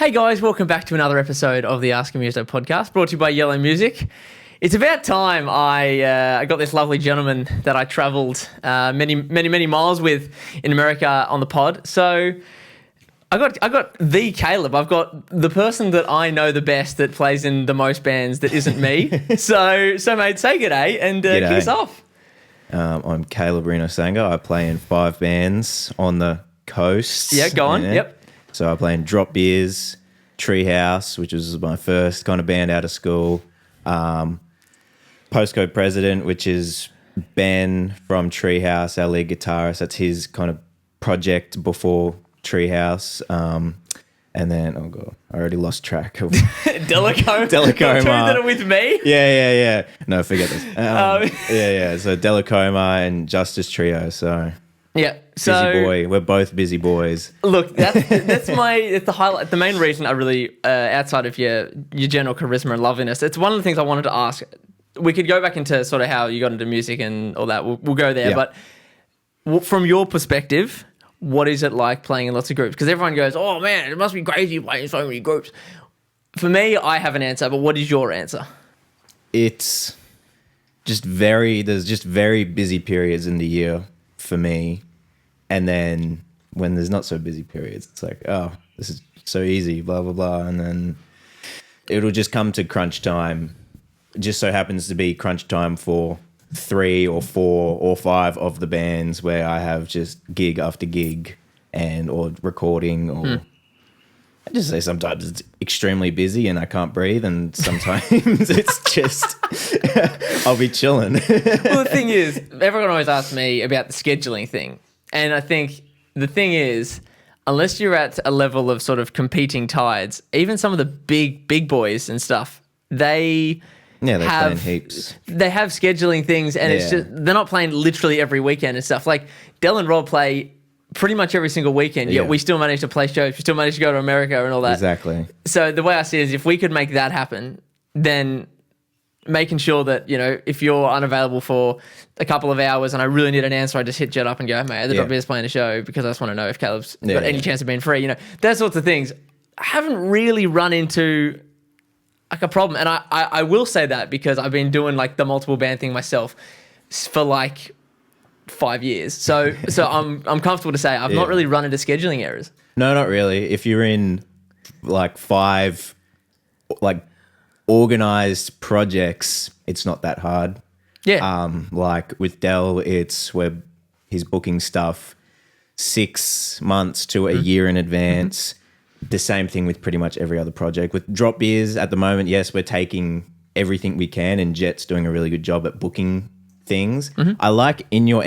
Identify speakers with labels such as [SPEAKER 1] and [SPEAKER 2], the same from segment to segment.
[SPEAKER 1] Hey guys, welcome back to another episode of the Ask a Muso podcast, brought to you by Yellow Music. It's about time I got this lovely gentleman that I travelled many miles with in America on the pod. So I got the Caleb. I've got the person that I know the best that plays in the most bands that isn't me. so mate, say g'day and kick us off.
[SPEAKER 2] I'm Caleb Reno-Sanger. I play in 5 bands on the coast.
[SPEAKER 1] Yeah, go on. Yep.
[SPEAKER 2] So I play in Drop Beers, Treehouse, which was my first kind of band out of school. Postcode President, which is Ben from Treehouse, our lead guitarist. That's his kind of project before Treehouse. And then, oh God, I already lost track of
[SPEAKER 1] Dellacoma.
[SPEAKER 2] Dellacoma.
[SPEAKER 1] Two that are with me.
[SPEAKER 2] Yeah. No, forget this. So Dellacoma and Justice Trio. So
[SPEAKER 1] yeah,
[SPEAKER 2] busy boy. We're both busy boys.
[SPEAKER 1] Look, that's the highlight. The main reason I really, outside of your general charisma and loveliness, it's one of the things I wanted to ask. We could go back into sort of how you got into music and all that. We'll go there,
[SPEAKER 2] Yeah.
[SPEAKER 1] but from your perspective, what is it like playing in lots of groups? Because everyone goes, "Oh man, it must be crazy playing in so many groups." For me, I have an answer, but what is your answer?
[SPEAKER 2] It's just there's just very busy periods in the year for me. And then when there's not so busy periods, it's like, oh, this is so easy, blah, blah, blah. And then it'll just come to crunch time. It just so happens to be crunch time for 3 or 4 or 5 of the bands where I have just gig after gig or recording or I just say sometimes it's extremely busy and I can't breathe, and sometimes it's just I'll be chilling.
[SPEAKER 1] Well, the thing is, everyone always asks me about the scheduling thing. And I think the thing is, unless you're at a level of sort of competing tides, even some of the big boys and stuff, they
[SPEAKER 2] play in heaps.
[SPEAKER 1] They have scheduling things, and it's just they're not playing literally every weekend and stuff. Like Del and Rob play pretty much every single weekend, yet we still manage to play shows. We still manage to go to America and all that.
[SPEAKER 2] Exactly.
[SPEAKER 1] So the way I see it is, if we could make that happen, then making sure that, you know, if you're unavailable for a couple of hours and I really need an answer, I just hit Jet up and go, "Hey, mate, the Drop Beers playing a show because I just want to know if Caleb's got any chance of being free." You know, that sorts of things. I haven't really run into like a problem. And I will say that because I've been doing like the multiple band thing myself for like 5 years. So I'm comfortable to say I've not really run into scheduling errors.
[SPEAKER 2] No, not really. If you're in like 5 like organized projects, it's not that hard.
[SPEAKER 1] Yeah.
[SPEAKER 2] Like with Dell, it's where he's booking stuff 6 months to a year in advance. The same thing with pretty much every other project. With Drop Beers at the moment, yes, we're taking everything we can, and Jet's doing a really good job at booking things. I like in your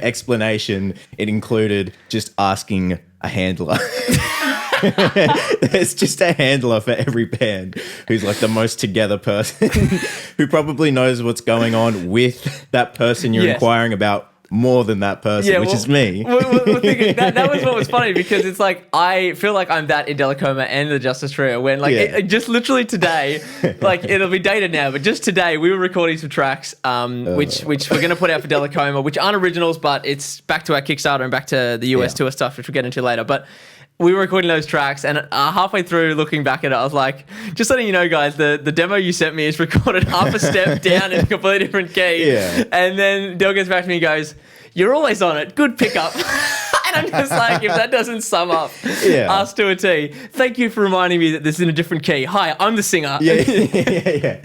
[SPEAKER 2] explanation, it included just asking a handler. There's just a handler for every band who's like the most together person who probably knows what's going on with that person you're inquiring about more than that person, which is me.
[SPEAKER 1] That was what was funny, because it's like I feel like I'm that in Dellacoma and the Justice Trio when like just literally today, like it'll be dated now, but just today we were recording some tracks which we're going to put out for Dellacoma, which aren't originals, but it's back to our Kickstarter and back to the US tour stuff, which we'll get into later. But we were recording those tracks, and halfway through looking back at it, I was like, just letting you know, guys, the demo you sent me is recorded half a step down in a completely different key.
[SPEAKER 2] Yeah.
[SPEAKER 1] And then Del gets back to me and goes, "You're always on it. Good pickup." And I'm just like, if that doesn't sum up us to a T, thank you for reminding me that this is in a different key. Hi, I'm the singer.
[SPEAKER 2] Yeah.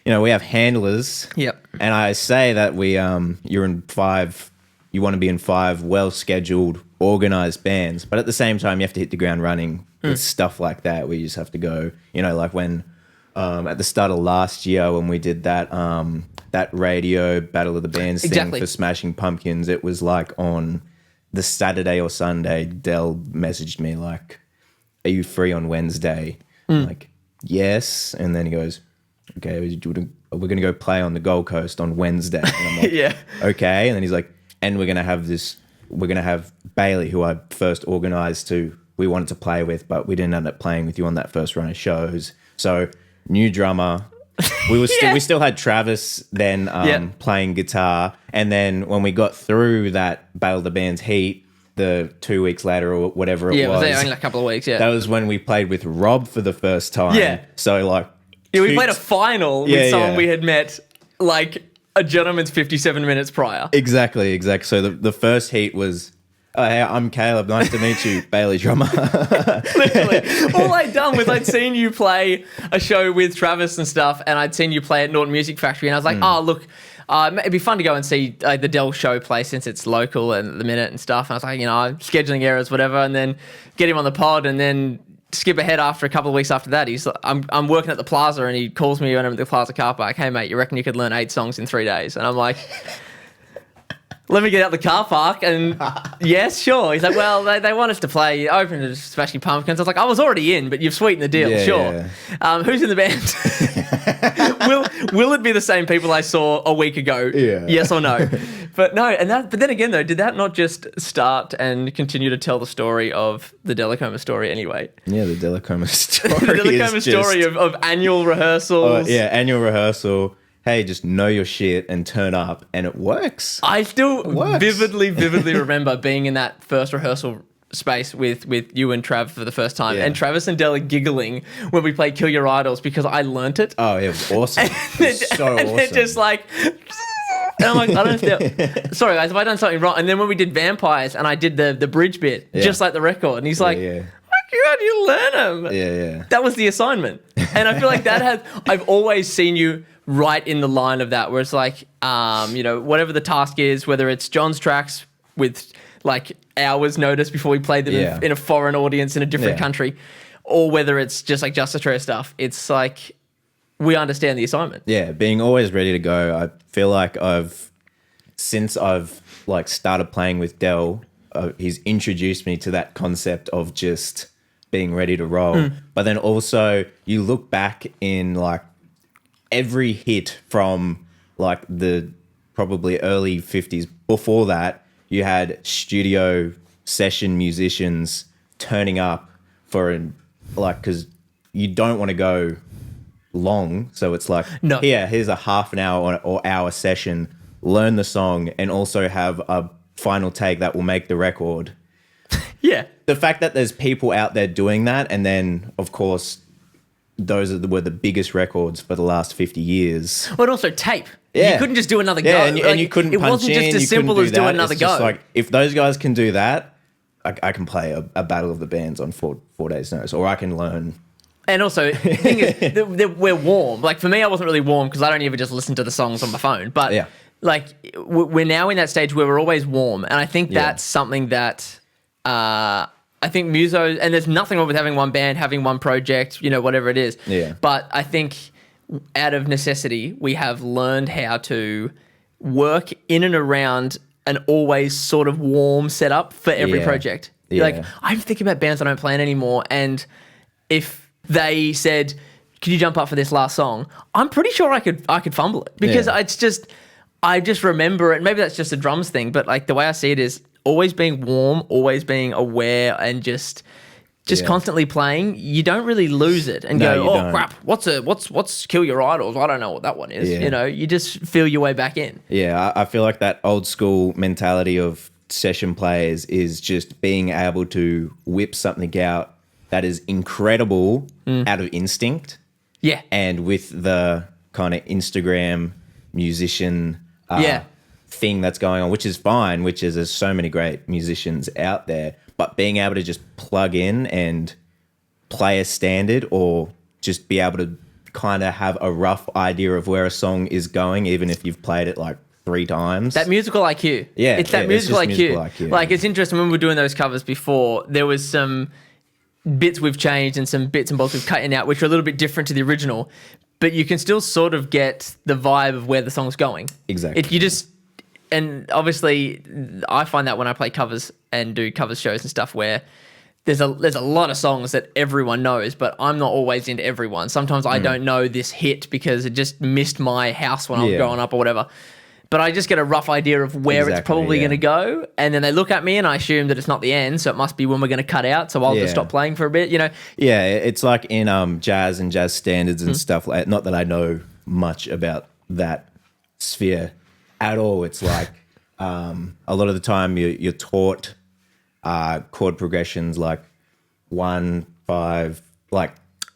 [SPEAKER 2] You know, we have handlers.
[SPEAKER 1] Yep.
[SPEAKER 2] And I say that you're in 5, you want to be in 5 well-scheduled, organized bands, but at the same time, you have to hit the ground running with stuff like that, where you just have to go, you know, like when at the start of last year when we did that radio Battle of the Bands thing for Smashing Pumpkins, it was like on the Saturday or Sunday, Del messaged me like, "Are you free on Wednesday?" I'm like, "Yes." And then he goes, "Okay, we're going to go play on the Gold Coast on Wednesday." And I'm like, "Okay." And then he's like, "And we're going to have Bailey, who I first organised we wanted to play with, but we didn't end up playing with you on that first run of shows. So new drummer." We still had Travis then playing guitar, and then when we got through that Battle of the Bands heat, the 2 weeks later or whatever it
[SPEAKER 1] Yeah, it was
[SPEAKER 2] was.
[SPEAKER 1] only like a couple of weeks, yeah.
[SPEAKER 2] That was when we played with Rob for the first time.
[SPEAKER 1] Yeah.
[SPEAKER 2] So like...
[SPEAKER 1] Yeah, we played a final with someone
[SPEAKER 2] yeah.
[SPEAKER 1] we had met like a gentleman's 57 minutes prior.
[SPEAKER 2] Exactly. So the first heat was, oh, hey, I'm Caleb. Nice to meet you, Bailey-drummer.
[SPEAKER 1] Literally. All I'd done was I'd seen you play a show with Travis and stuff, and I'd seen you play at Norton Music Factory, and I was like, oh, look, it'd be fun to go and see the Dell show play since it's local and at the minute and stuff. And I was like, scheduling errors, whatever, and then get him on the pod, and then skip ahead after a couple of weeks after that. I'm working at the Plaza, and he calls me when I'm at the Plaza car park. Hey, mate, you reckon you could learn 8 songs in 3 days? And I'm like... Let me get out the car park, and yes, sure. He's like, well, they want us to play Open to Smashing Pumpkins. I was like, I was already in, but you've sweetened the deal, sure. Yeah. Who's in the band? will it be the same people I saw a week ago?
[SPEAKER 2] Yeah.
[SPEAKER 1] Yes or no? But no, but then again though, did that not just start and continue to tell the story of the Dellacoma story anyway?
[SPEAKER 2] Yeah, the Dellacoma story.
[SPEAKER 1] The Dellacoma story of annual rehearsals.
[SPEAKER 2] Annual rehearsal. Hey, just know your shit and turn up, and it works.
[SPEAKER 1] I still vividly remember being in that first rehearsal space with you and Trav for the first time, and Travis and Della giggling when we played Kill Your Idols because I learnt it.
[SPEAKER 2] Oh, it was awesome. It was so awesome.
[SPEAKER 1] And they're just like... And I'm like, I don't know if sorry guys, have I done something wrong? And then when we did Vampires and I did the bridge bit, just like the record, and he's like... God, you learn them.
[SPEAKER 2] Yeah.
[SPEAKER 1] That was the assignment. And I feel like I've always seen you right in the line of that, where it's like, whatever the task is, whether it's John's tracks with like hours notice before we played them in a foreign audience in a different country, or whether it's just like Justice Trail stuff, it's like, we understand the assignment.
[SPEAKER 2] Yeah, being always ready to go. I feel like since I've like started playing with Dell, he's introduced me to that concept of just being ready to roll. But then also you look back in like every hit from like the probably early 50s. Before that, you had studio session musicians turning up because you don't want to go long. So it's like, here's a half an hour or hour session, learn the song, and also have a final take that will make the record.
[SPEAKER 1] Yeah.
[SPEAKER 2] The fact that there's people out there doing that, and then, of course, those were the biggest records for the last 50 years.
[SPEAKER 1] Well, and also tape.
[SPEAKER 2] Yeah.
[SPEAKER 1] You couldn't just do another go.
[SPEAKER 2] And you couldn't punch in. It wasn't just as simple as doing another go. Like, if those guys can do that, I can play a Battle of the Bands on 4 days' notice, or I can learn. And
[SPEAKER 1] also, the thing is, we're warm. Like, for me, I wasn't really warm because I don't even just listen to the songs on my phone. But, like, we're now in that stage where we're always warm. And I think that's something that... I think Muso, and there's nothing wrong with having one band, having one project, whatever it is.
[SPEAKER 2] Yeah.
[SPEAKER 1] But I think out of necessity, we have learned how to work in and around an always sort of warm setup for every project.
[SPEAKER 2] Yeah.
[SPEAKER 1] Like, I'm thinking about bands I don't play in anymore, and if they said, "Can you jump up for this last song?" I'm pretty sure I could fumble it because it's just, I just remember it. Maybe that's just a drums thing, but like the way I see it is always being warm, always being aware, and just constantly playing. You don't really lose it and go, crap, what's Kill Your Idols? I don't know what that one is.
[SPEAKER 2] Yeah.
[SPEAKER 1] You just feel your way back in.
[SPEAKER 2] Yeah, I feel like that old school mentality of session players is just being able to whip something out that is incredible out of instinct.
[SPEAKER 1] Yeah.
[SPEAKER 2] And with the kind of Instagram musician thing that's going on, which is fine, there's so many great musicians out there, but being able to just plug in and play a standard, or just be able to kind of have a rough idea of where a song is going, even if you've played it like 3 times.
[SPEAKER 1] That musical IQ.
[SPEAKER 2] Yeah.
[SPEAKER 1] It's that musical IQ. Like, it's interesting, when we were doing those covers before, there was some bits we've changed and some bits and bobs we've cut in out, which are a little bit different to the original, but you can still sort of get the vibe of where the song's going.
[SPEAKER 2] Exactly.
[SPEAKER 1] And obviously, I find that when I play covers and do covers shows and stuff, where there's a lot of songs that everyone knows, but I'm not always into everyone. Sometimes I don't know this hit because it just missed my house when I was growing up or whatever. But I just get a rough idea of where it's probably going to go, and then they look at me and I assume that it's not the end, so it must be when we're going to cut out, so I'll just stop playing for a bit,
[SPEAKER 2] Yeah, it's like in jazz and jazz standards and stuff like that. Not that I know much about that sphere at all. It's like a lot of the time you're taught chord progressions like 1, 5, like,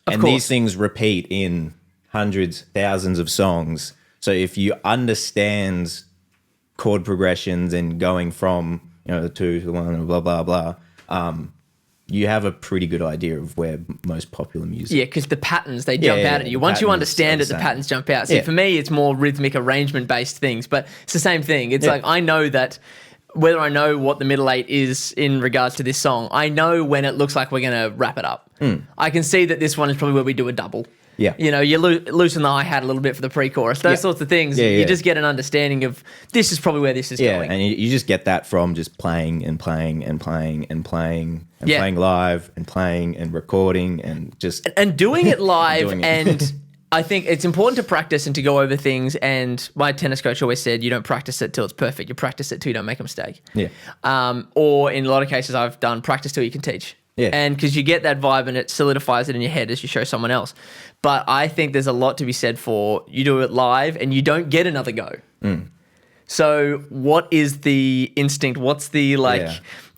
[SPEAKER 1] Of
[SPEAKER 2] and
[SPEAKER 1] course.
[SPEAKER 2] these things repeat in hundreds, thousands of songs. So if you understand chord progressions and going from, the 2 to the 1, blah, blah, blah, you have a pretty good idea of where most popular music.
[SPEAKER 1] Yeah, because the patterns, they jump out at you.
[SPEAKER 2] the
[SPEAKER 1] Once you
[SPEAKER 2] patterns
[SPEAKER 1] understand
[SPEAKER 2] are
[SPEAKER 1] it, the
[SPEAKER 2] the same.
[SPEAKER 1] patterns jump out. See,
[SPEAKER 2] Yeah.
[SPEAKER 1] for me, it's more rhythmic arrangement-based things, but it's the same thing. It's like I know that whether I know what the middle 8 is in regards to this song, I know when it looks like we're going to wrap it up. I can see that this one is probably where we do a double.
[SPEAKER 2] Yeah.
[SPEAKER 1] You loosen the hi-hat a little bit for the pre-chorus. Those sorts of things.
[SPEAKER 2] Yeah,
[SPEAKER 1] You
[SPEAKER 2] yeah.
[SPEAKER 1] just get an understanding of this is probably where this is going.
[SPEAKER 2] And you just get that from just playing and playing and playing and playing and
[SPEAKER 1] Yeah.
[SPEAKER 2] playing live and playing and recording and just
[SPEAKER 1] And doing it live
[SPEAKER 2] Doing it.
[SPEAKER 1] and I think it's important to practice and to go over things. And my tennis coach always said, you don't practice it till it's perfect. You practice it till you don't make a mistake.
[SPEAKER 2] Yeah.
[SPEAKER 1] Or in a lot of cases, I've done practice till you can teach.
[SPEAKER 2] Yeah.
[SPEAKER 1] And because you get that vibe and it solidifies it in your head as you show someone else. But I think there's a lot to be said for you do it live and you don't get another go. So what is the instinct? What's the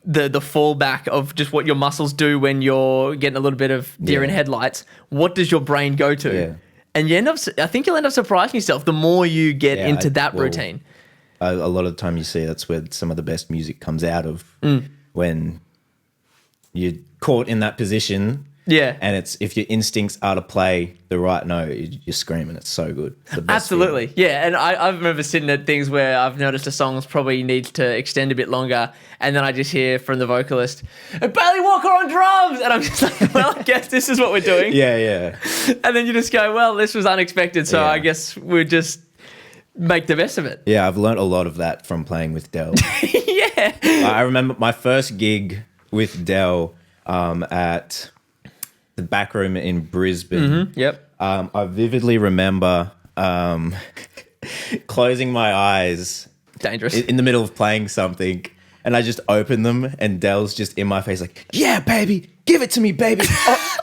[SPEAKER 1] the fallback of just what your muscles do when you're getting a little bit of deer in headlights? What does your brain go to?
[SPEAKER 2] Yeah.
[SPEAKER 1] And I think you'll end up surprising yourself the more you get into that routine.
[SPEAKER 2] A lot of the time you see that's where some of the best music comes out of when you're caught in that position.
[SPEAKER 1] Yeah.
[SPEAKER 2] And it's if your instincts are to play the right note, you're screaming. It's so good. It's the best
[SPEAKER 1] Absolutely.
[SPEAKER 2] feeling.
[SPEAKER 1] Yeah. And I remember sitting at things where I've noticed a song's probably needs to extend a bit longer. And then I just hear from the vocalist, Bailey Walker on drums. And I'm just like, well, I guess this is what we're doing.
[SPEAKER 2] Yeah, yeah.
[SPEAKER 1] And then you just go, well, this was unexpected. So
[SPEAKER 2] Yeah.
[SPEAKER 1] I guess we'll just make the best of it.
[SPEAKER 2] Yeah, I've learned a lot of that from playing with Dell.
[SPEAKER 1] Yeah.
[SPEAKER 2] I remember my first gig with Dell at the back room in Brisbane.
[SPEAKER 1] Yep.
[SPEAKER 2] I vividly remember closing my eyes
[SPEAKER 1] Dangerous.
[SPEAKER 2] in the middle of playing something, and I just opened them, and Dell's just in my face like, yeah, baby, give it to me, baby.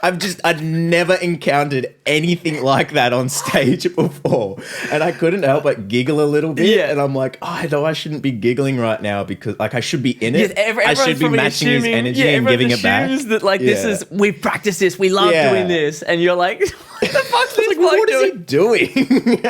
[SPEAKER 2] I'd never encountered anything like that on stage before, and I couldn't help but giggle a little bit.
[SPEAKER 1] Yeah.
[SPEAKER 2] And I'm like, I know I shouldn't be giggling right now because like I should be in it. I
[SPEAKER 1] everyone's
[SPEAKER 2] should be
[SPEAKER 1] probably
[SPEAKER 2] matching his
[SPEAKER 1] assuming-
[SPEAKER 2] energy
[SPEAKER 1] yeah,
[SPEAKER 2] and
[SPEAKER 1] everyone
[SPEAKER 2] giving it back.
[SPEAKER 1] assumes that like this
[SPEAKER 2] Yeah.
[SPEAKER 1] is we've practiced this, we love
[SPEAKER 2] Yeah.
[SPEAKER 1] doing this, and you're like, what the fuck's this
[SPEAKER 2] Like,
[SPEAKER 1] bloke
[SPEAKER 2] what is he
[SPEAKER 1] doing?
[SPEAKER 2] doing?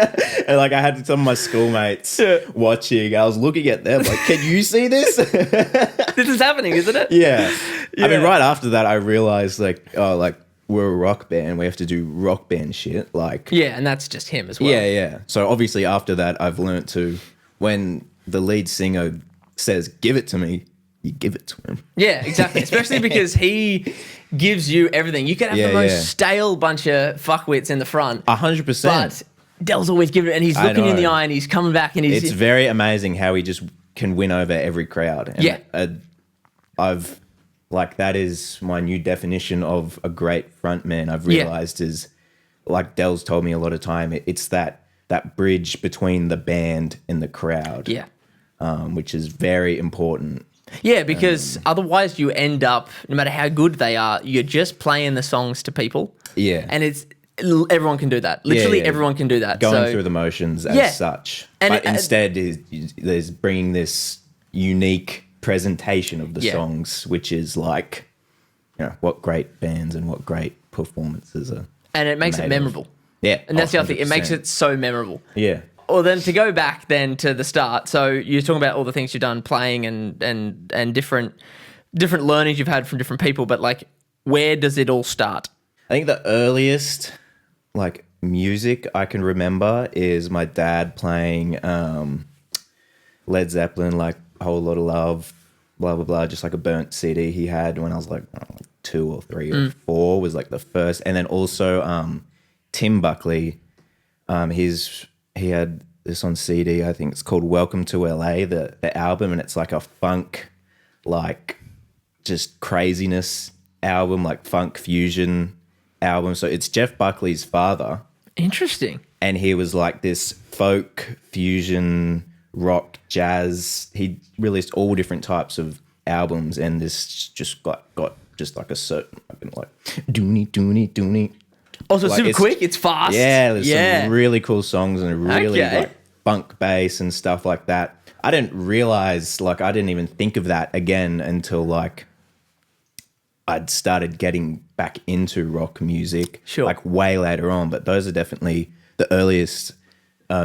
[SPEAKER 2] And like I had some of my schoolmates watching. I was looking at them like, can you see this?
[SPEAKER 1] This is happening, isn't it?
[SPEAKER 2] Yeah. I mean,
[SPEAKER 1] Yeah.
[SPEAKER 2] right after that, I realized like, oh, like we're a rock band. We have to do rock band shit. Like,
[SPEAKER 1] Yeah, and that's just him as well.
[SPEAKER 2] yeah, yeah. So obviously after that, I've learned to, when the lead singer says, give it to me, you give it to him.
[SPEAKER 1] Yeah, exactly. Especially because he gives you everything. You can have the most
[SPEAKER 2] Yeah.
[SPEAKER 1] stale bunch of fuckwits in the front,
[SPEAKER 2] 100%.
[SPEAKER 1] but Dell's always giving it, and he's
[SPEAKER 2] I
[SPEAKER 1] looking in
[SPEAKER 2] know.
[SPEAKER 1] the eye, and he's coming back, and he's
[SPEAKER 2] It's very amazing how he just can win over every crowd. And
[SPEAKER 1] Yeah.
[SPEAKER 2] I've like that is my new definition of a great frontman. I've realized is like Dell's told me a lot of time. It's that bridge between the band and the crowd.
[SPEAKER 1] yeah.
[SPEAKER 2] Which is very important.
[SPEAKER 1] Yeah, because otherwise you end up, no matter how good they are, you're just playing the songs to people.
[SPEAKER 2] Yeah.
[SPEAKER 1] And everyone can do that. Literally
[SPEAKER 2] yeah.
[SPEAKER 1] everyone can do that.
[SPEAKER 2] Going
[SPEAKER 1] So-
[SPEAKER 2] through the motions as
[SPEAKER 1] Yeah.
[SPEAKER 2] such.
[SPEAKER 1] And
[SPEAKER 2] but
[SPEAKER 1] it-
[SPEAKER 2] instead, there's bringing this unique presentation of the
[SPEAKER 1] Yeah.
[SPEAKER 2] songs, which is like, what great bands and what great performances are.
[SPEAKER 1] and it makes
[SPEAKER 2] made
[SPEAKER 1] it
[SPEAKER 2] of.
[SPEAKER 1] memorable.
[SPEAKER 2] Yeah.
[SPEAKER 1] And that's the other thing. It
[SPEAKER 2] 100%.
[SPEAKER 1] makes it so memorable.
[SPEAKER 2] Yeah.
[SPEAKER 1] Well, then to go back then to the start. So you're talking about all the things you've done playing and different learnings you've had from different people, but like, where does it all start?
[SPEAKER 2] I think the earliest like music I can remember is my dad playing Led Zeppelin, like A Whole Lot of Love, blah, blah, blah, just like a burnt CD he had when I was like 2 or 3 or 4 was like the first. And then also Tim Buckley, he had this on CD, I think it's called Welcome to LA, the album, and it's like a funk, like just craziness album, like funk fusion album. So it's Jeff Buckley's father,
[SPEAKER 1] Interesting.
[SPEAKER 2] and he was like this folk fusion rock jazz. He released all different types of albums, and this just got just like a certain like doony.
[SPEAKER 1] Also,
[SPEAKER 2] Like,
[SPEAKER 1] super
[SPEAKER 2] it's-
[SPEAKER 1] quick. It's fast.
[SPEAKER 2] Yeah, there's some really cool songs and really
[SPEAKER 1] Okay.
[SPEAKER 2] like funk bass and stuff like that. I didn't realize, like, I didn't even think of that again until like I'd started getting back into rock music,
[SPEAKER 1] Sure.
[SPEAKER 2] like way later on. But those are definitely the earliest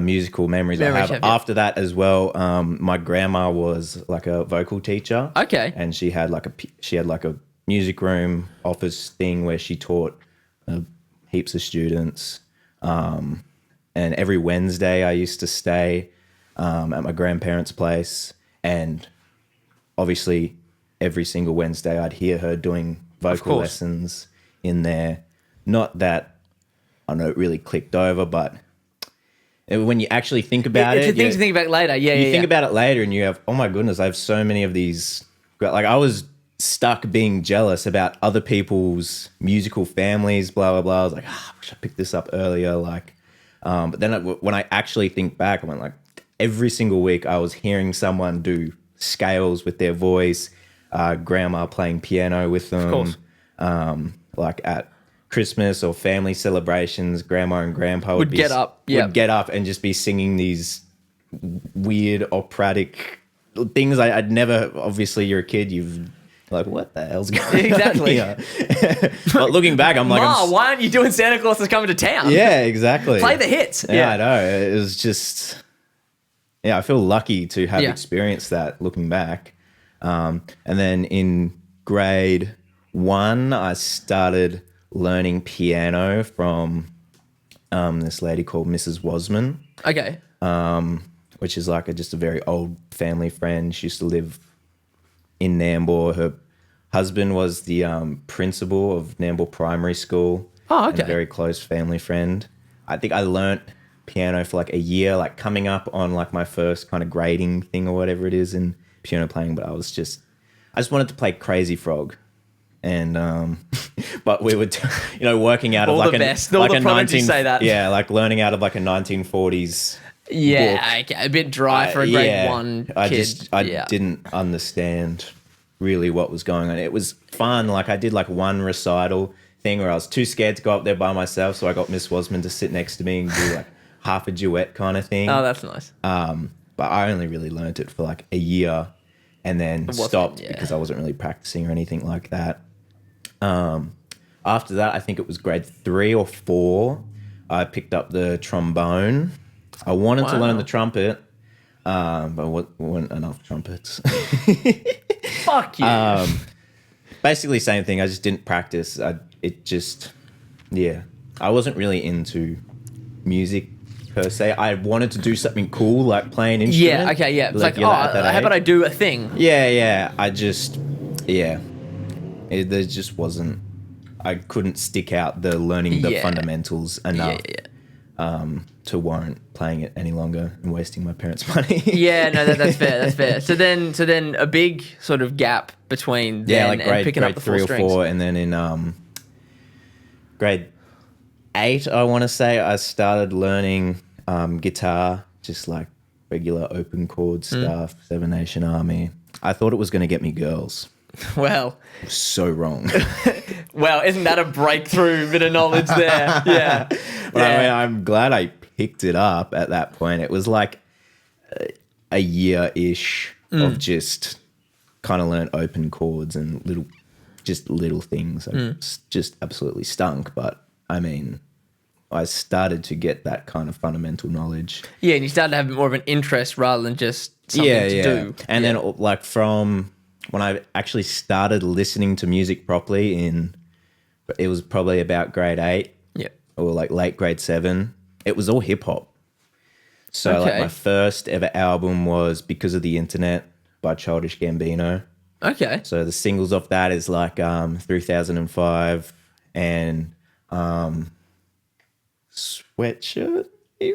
[SPEAKER 2] musical memories I have.
[SPEAKER 1] Yeah.
[SPEAKER 2] After that as well, my grandma was like a vocal teacher.
[SPEAKER 1] Okay.
[SPEAKER 2] And she had like a music room office thing where she taught heaps of students. And every Wednesday I used to stay at my grandparents' place, and obviously every single Wednesday I'd hear her doing vocal lessons in there. Not that I know it really clicked over, but when you actually think about
[SPEAKER 1] It's a thing to think about later. Yeah,
[SPEAKER 2] you think about it later and you have, oh my goodness, I have so many of these. Like I was stuck being jealous about other people's musical families, blah, blah, blah. I was like, I wish I picked this up earlier. Like, but then when I actually think back, I went like every single week I was hearing someone do scales with their voice, grandma playing piano with them.
[SPEAKER 1] Of course.
[SPEAKER 2] Like at Christmas or family celebrations, grandma and grandpa
[SPEAKER 1] Would get up
[SPEAKER 2] and just be singing these weird operatic things I'd never. Obviously, you're a kid. You've like, what the hell's going on?
[SPEAKER 1] Exactly.
[SPEAKER 2] But looking back, I'm like,
[SPEAKER 1] why aren't you doing Santa Claus is coming to town?
[SPEAKER 2] Yeah, exactly.
[SPEAKER 1] Play the hits.
[SPEAKER 2] Yeah, I know. It was just, I feel lucky to have experienced that looking back. And then in grade 1, I started learning piano from this lady called Mrs. Wasman.
[SPEAKER 1] Okay.
[SPEAKER 2] Which is like just a very old family friend. She used to live in Nambour. Her husband was the principal of Nambour Primary School.
[SPEAKER 1] Oh, okay.
[SPEAKER 2] And a very close family friend. I think I learnt piano for like a year, like coming up on like my first kind of grading thing or whatever it is in piano playing. But I just wanted to play Crazy Frog. And but we would, working out of like a
[SPEAKER 1] best. All the prodigies say that.
[SPEAKER 2] Yeah, like learning out of like a 1940s.
[SPEAKER 1] Yeah, okay. A bit dry for a grade 1 kid.
[SPEAKER 2] I didn't understand really what was going on. It was fun. Like I did like one recital thing where I was too scared to go up there by myself, so I got Miss Wasman to sit next to me and do like half a duet kind of thing.
[SPEAKER 1] Oh, that's nice.
[SPEAKER 2] But I only really learnt it for like a year and then stopped because I wasn't really practicing or anything like that. After that, I think it was grade 3 or 4, I picked up the trombone. I wanted to learn the trumpet, but weren't enough trumpets.
[SPEAKER 1] Fuck you.
[SPEAKER 2] Basically, same thing. I just didn't practice. I wasn't really into music per se. I wanted to do something cool, like play an instrument.
[SPEAKER 1] Yeah, okay, yeah. It's like, how about I do a thing?
[SPEAKER 2] Yeah. There just wasn't. I couldn't stick out the learning the fundamentals enough. To warrant playing it any longer and wasting my parents' money.
[SPEAKER 1] Yeah, no, that's fair. That's fair. So then a big sort of gap between then and picking up the
[SPEAKER 2] 3
[SPEAKER 1] full
[SPEAKER 2] or 4, and then in grade 8, I want to say, I started learning guitar, just like regular open chord stuff, Seven Nation Army. I thought it was going to get me girls.
[SPEAKER 1] Well,
[SPEAKER 2] so wrong.
[SPEAKER 1] Well, isn't that a breakthrough bit of knowledge there? Yeah.
[SPEAKER 2] But I mean, I'm glad I picked it up at that point. It was like a year-ish of just kind of learn open chords and little things. Just absolutely stunk. But I mean, I started to get that kind of fundamental knowledge.
[SPEAKER 1] Yeah, and you started to have more of an interest rather than just something to do.
[SPEAKER 2] And then like from when I actually started listening to music properly it was probably about grade 8 or like late grade 7. It was all hip hop. So like my first ever album was Because of the Internet by Childish Gambino.
[SPEAKER 1] Okay.
[SPEAKER 2] So the singles off that is like 3005 and Sweatshirt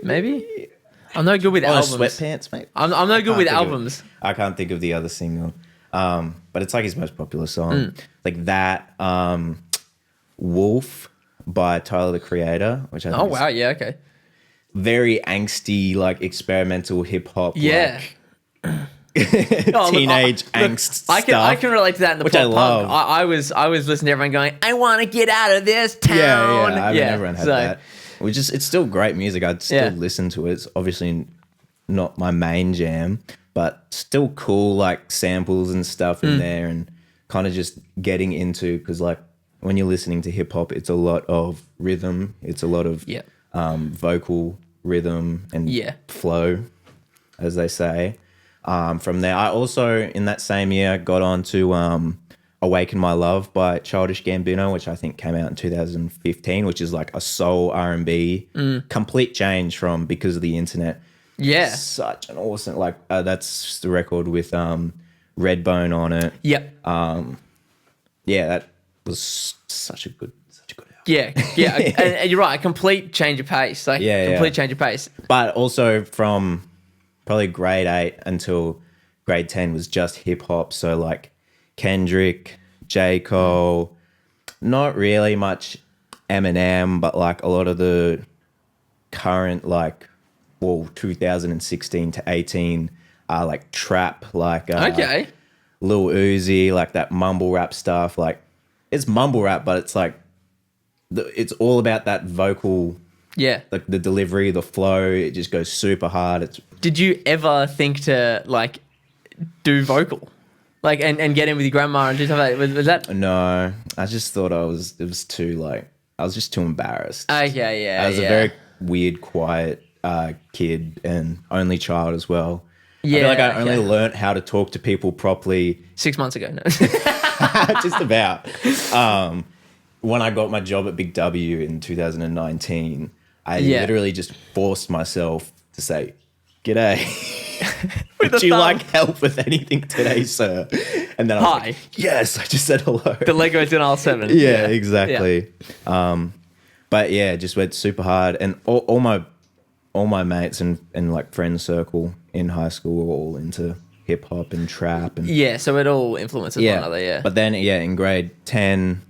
[SPEAKER 1] maybe. I'm no good with albums.
[SPEAKER 2] Sweatpants, mate.
[SPEAKER 1] I'm no good with albums.
[SPEAKER 2] I can't think of the other single. But it's like his most popular song. Like that, Wolf by Tyler, the Creator, which I think
[SPEAKER 1] wow, yeah, okay.
[SPEAKER 2] Very angsty, like experimental hip hop.
[SPEAKER 1] Yeah.
[SPEAKER 2] Like, teenage angst
[SPEAKER 1] I
[SPEAKER 2] stuff.
[SPEAKER 1] can relate to that in the
[SPEAKER 2] which
[SPEAKER 1] pop
[SPEAKER 2] I love.
[SPEAKER 1] punk. I was listening to everyone going, I want to get out of this town.
[SPEAKER 2] Yeah. I mean, everyone had that. It's still great music. I'd still listen to it. It's obviously not my main jam, but still cool, like samples and stuff in there, and kind of just getting into, because like when you're listening to hip hop, it's a lot of rhythm, it's a lot of vocal rhythm and flow, as they say. From there, I also in that same year got on to Awaken My Love by Childish Gambino, which I think came out in 2015, which is like a soul R&B, complete change from Because of the Internet.
[SPEAKER 1] Yeah.
[SPEAKER 2] Such an awesome, like that's the record with Redbone on it.
[SPEAKER 1] Yep.
[SPEAKER 2] Yeah, that was such a good album.
[SPEAKER 1] Yeah. and you're right, a complete change of pace. Like complete change of pace.
[SPEAKER 2] But also from probably grade 8 until grade 10 was just hip hop. So like Kendrick, J. Cole, not really much Eminem, but like a lot of the current 2016 to 18 like trap, like Lil Uzi, like that mumble rap stuff. Like it's mumble rap, but it's like it's all about that vocal, like the delivery, the flow. It just goes super hard.
[SPEAKER 1] Did you ever think to like do vocal, like and get in with your grandma and do stuff like that? Was that?
[SPEAKER 2] No, I just thought it was too like I was just too embarrassed.
[SPEAKER 1] Okay, yeah.
[SPEAKER 2] I was a very weird, quiet kid and only child as well. Yeah, I feel like I only learnt how to talk to people properly
[SPEAKER 1] 6 months ago. No,
[SPEAKER 2] just about. When I got my job at Big W in 2019, I literally just forced myself to say, "G'day, would you like help with anything today, sir?" And then I was like, "Yes," I just said hello.
[SPEAKER 1] The Lego Denial 7.
[SPEAKER 2] Yeah, exactly. Yeah. But yeah, just went super hard, and all my mates and like friend circle in high school were all into hip hop and trap and
[SPEAKER 1] so it all influences one another. Yeah,
[SPEAKER 2] but then in grade 10,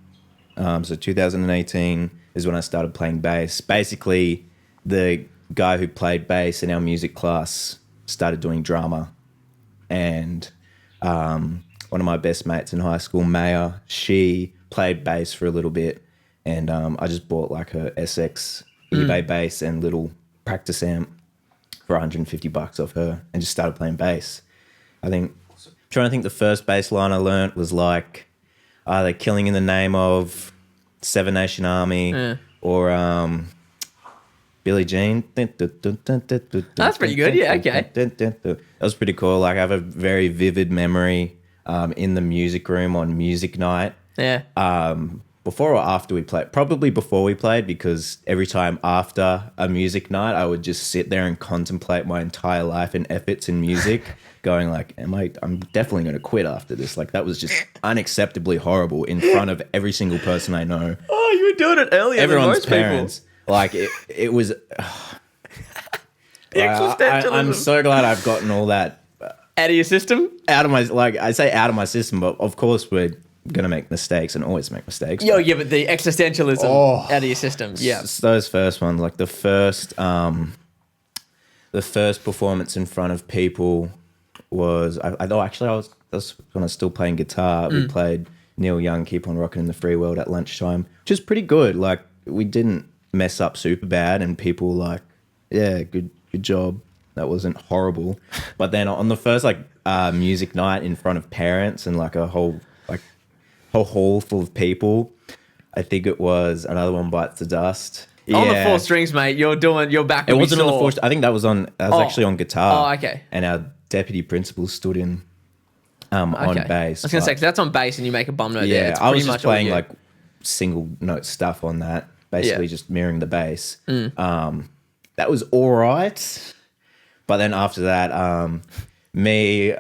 [SPEAKER 2] so 2018 is when I started playing bass. Basically, the guy who played bass in our music class started doing drama, and one of my best mates in high school, Maya, she played bass for a little bit, and I just bought like a SX eBay bass and little practice amp for $150 off her and just started playing bass. I'm trying to think the first bass line I learnt was like either Killing in the Name of, Seven Nation Army, or Billie Jean.
[SPEAKER 1] That's pretty good, yeah, okay.
[SPEAKER 2] That was pretty cool. Like I have a very vivid memory in the music room on music night.
[SPEAKER 1] Yeah.
[SPEAKER 2] Before or after we played? Probably before we played, because every time after a music night, I would just sit there and contemplate my entire life and efforts in music, going like, I'm definitely going to quit after this. Like that was just unacceptably horrible in front of every single person I know.
[SPEAKER 1] Oh, you were doing it earlier
[SPEAKER 2] Everyone's
[SPEAKER 1] than most
[SPEAKER 2] parents.
[SPEAKER 1] People.
[SPEAKER 2] Like it was... I'm so glad I've gotten all that...
[SPEAKER 1] out of your system?
[SPEAKER 2] Out of my... Like I say out of my system, but of course we're going to make mistakes and always make mistakes.
[SPEAKER 1] Yeah, but the existentialism out of your system. Yeah.
[SPEAKER 2] Those first ones, like the first performance in front of people was, I was when I was still playing guitar. We played Neil Young, Keep On Rockin' in the Free World at lunchtime, which is pretty good. Like we didn't mess up super bad and people were like, yeah, good job. That wasn't horrible. But then on the first music night in front of parents and like a whole hall full of people, I think it was Another One Bites the Dust.
[SPEAKER 1] On the 4 strings, mate. You're back.
[SPEAKER 2] It wasn't on the 4. I think that was on. I was actually on guitar.
[SPEAKER 1] Oh, okay.
[SPEAKER 2] And our deputy principal stood in on bass.
[SPEAKER 1] I was gonna say, because that's on bass, and you make a bum note.
[SPEAKER 2] Yeah,
[SPEAKER 1] there. It's
[SPEAKER 2] I was
[SPEAKER 1] pretty
[SPEAKER 2] just
[SPEAKER 1] much
[SPEAKER 2] playing like single note stuff on that, basically just mirroring the bass. That was all right, but then after that, me,